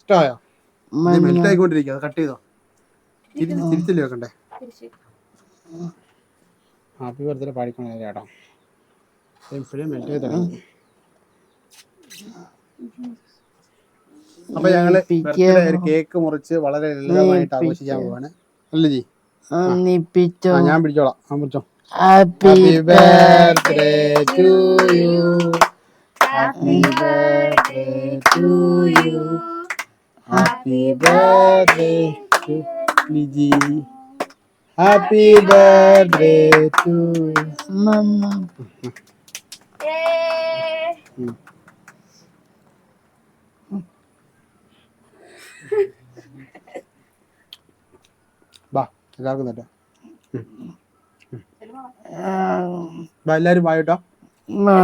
ഇഷ്ടമായോ? മെൽറ്റ് ആയിക്കൊണ്ടിരിക്കുക. അത് കട്ട് ചെയ്തോ. തിരിച്ചില്ലേ വെക്കണ്ടേ? ഹാപ്പി ബർത്ത്ഡേ പാടിക്കണേ ചേട്ടാ. ഇപ്പോഴും മെൽറ്റ് ചെയ്ത് തുടങ്ങി. അപ്പൊ ഞങ്ങള് ഒരു കേക്ക് മുറിച്ച് വളരെ ലളിതമായിട്ട് ആഘോഷിക്കാൻ പോവാണ്. അല്ലേ ജി? ഞാൻ പിടിച്ചോളാം. ഞാൻ പിടിച്ചോ. Happy birthday to you. Happy birthday to you. Happy birthday to Liji. Happy birthday to mamma. ബാ എല്ലാവർക്കും തരാം. ബാ എല്ലാരും ബായോട്ടോ. ബാ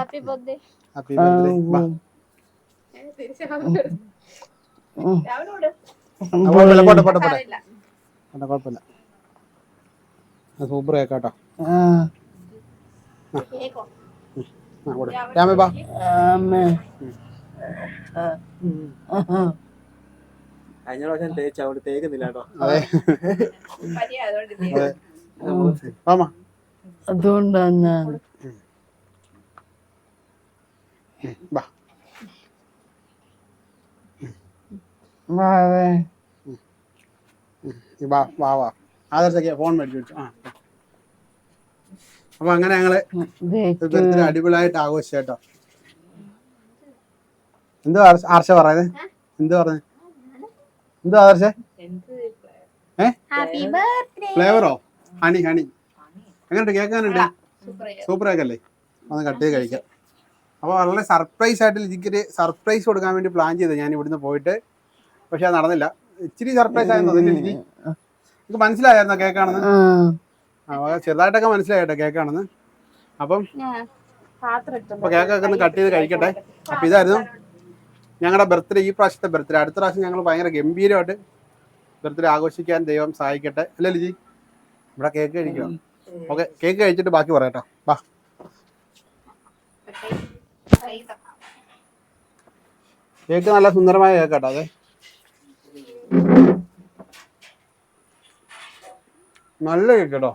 ഹാപ്പി ബർത്ത്ഡേ. Happy birthday. ബാ പോട്ടെ പോട്ടെ പോട്ടെ. കേട്ടോ, കുഴപ്പമില്ല. സൂപ്പർ കേക്ക് കേട്ടോ. കേക്കോ രാമേ ബാ. കഴിഞ്ഞ പ്രാവശ്യം തേച്ച് അവിടെ തേക്കുന്നില്ല കേട്ടോ. അതെ പരിയായതുകൊണ്ട് അതെ വാമാ. അതുകൊണ്ടാണ് ബാ. വാ വാ വാ. ആദർശയ്ക്ക് ഫോൺ മേടിച്ചു വെച്ചു. ആ അപ്പൊ അങ്ങനെ ഞങ്ങള് ബർത്ത്ഡേ അടിപൊളിയായിട്ട് ആഘോഷിച്ചു കേട്ടോ. എന്തോ ആർഷ പറയുന്നത്? എന്തോ പറഞ്ഞു? എന്തോ ആദർശ? Happy birthday. ഫ്ലേവറോ? Honey honey. എങ്ങനെയുണ്ട് കേക്ക്? എങ്ങനെയുണ്ട്? സൂപ്പർ സൂപ്പർ കേക്കല്ലേ? ഒന്ന് കട്ട് ചെയ്ത് കഴിക്കാം. അപ്പോൾ വളരെ സർപ്രൈസ് ആയിട്ട് ലിജിക്കൊരു സർപ്രൈസ് കൊടുക്കാൻ വേണ്ടി പ്ലാൻ ചെയ്ത് ഞാൻ ഇവിടുന്ന് പോയിട്ട്, പക്ഷെ അത് നടന്നില്ല. ഇച്ചിരി സർപ്രൈസ് ആയിരുന്നു അതിന്. ലിജി നിങ്ങൾക്ക് മനസ്സിലായിരുന്നോ കേക്കാണെന്ന്? ചെറുതായിട്ടൊക്കെ മനസ്സിലായി കേട്ടോ കേക്കാണെന്ന്. അപ്പം അപ്പോൾ കേക്കൊക്കെ ഒന്ന് കട്ട് ചെയ്ത് കഴിക്കട്ടെ. അപ്പോൾ ഇതായിരുന്നു ഞങ്ങളുടെ ബർത്ത്ഡേ, ഈ പ്രാവശ്യത്തെ ബർത്ത്ഡേ. അടുത്ത പ്രാവശ്യം ഞങ്ങൾ ഭയങ്കര ഗംഭീരമായിട്ട് ബർത്ത്ഡേ ആഘോഷിക്കാൻ ദൈവം സഹായിക്കട്ടെ. അല്ലേ ലിജി? ഇവിടെ കേക്ക് കഴിക്കുക. ഓക്കെ, കേക്ക് കഴിച്ചിട്ട് ബാക്കി പറയാട്ടോ. ബാ. കേക്ക് നല്ല സുന്ദരമായ കേക്ക് കേട്ടോ. അതെ, നല്ല കേക്ക് കേട്ടോ.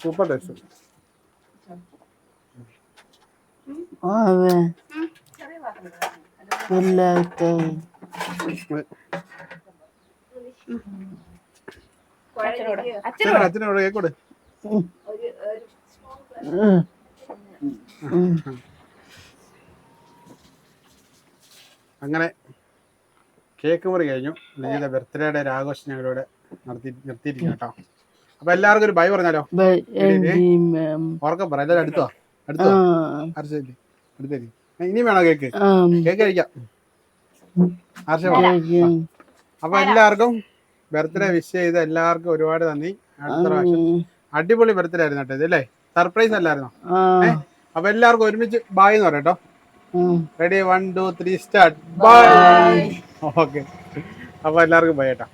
Super taste. അച്ഛനോട് കേക്ക് കൊടു. അങ്ങനെ കേക്ക് മുറി കഴിഞ്ഞു. ലിജിയുടെ ബർത്ത്ഡേയുടെ ഒരു ആഘോഷം ഞങ്ങളിവിടെ നിർത്തിയിരിക്കും കേട്ടോ. അപ്പൊ എല്ലാവർക്കും ഒരു ബൈ പറഞ്ഞാലോ? ഓർക്കം പറ. എല്ലാവരും അടുത്തോ അടുത്തേക്ക്. ഇനി വേണോ കേക്ക്? കേക്ക് കഴിക്കാം. ആർഷ. അപ്പൊ എല്ലാവർക്കും ബർത്ത്ഡേ വിഷ് ചെയ്ത് എല്ലാവർക്കും ഒരുപാട് നന്ദി. അടുത്ത പ്രാവശ്യം അടിപൊളി ബർത്ത്ഡേ ആയിരുന്നു കേട്ടോ ഇത്, അല്ലേ? സർപ്രൈസ് അല്ലായിരുന്നോ? അപ്പൊ എല്ലാവർക്കും ഒരുമിച്ച് ബൈ എന്ന് പറയാം കേട്ടോ. റെഡി? 1 2 3 സ്റ്റാർട്ട്. ബൈ. ഓക്കെ, അപ്പൊ എല്ലാവർക്കും ബൈ കേട്ടോ.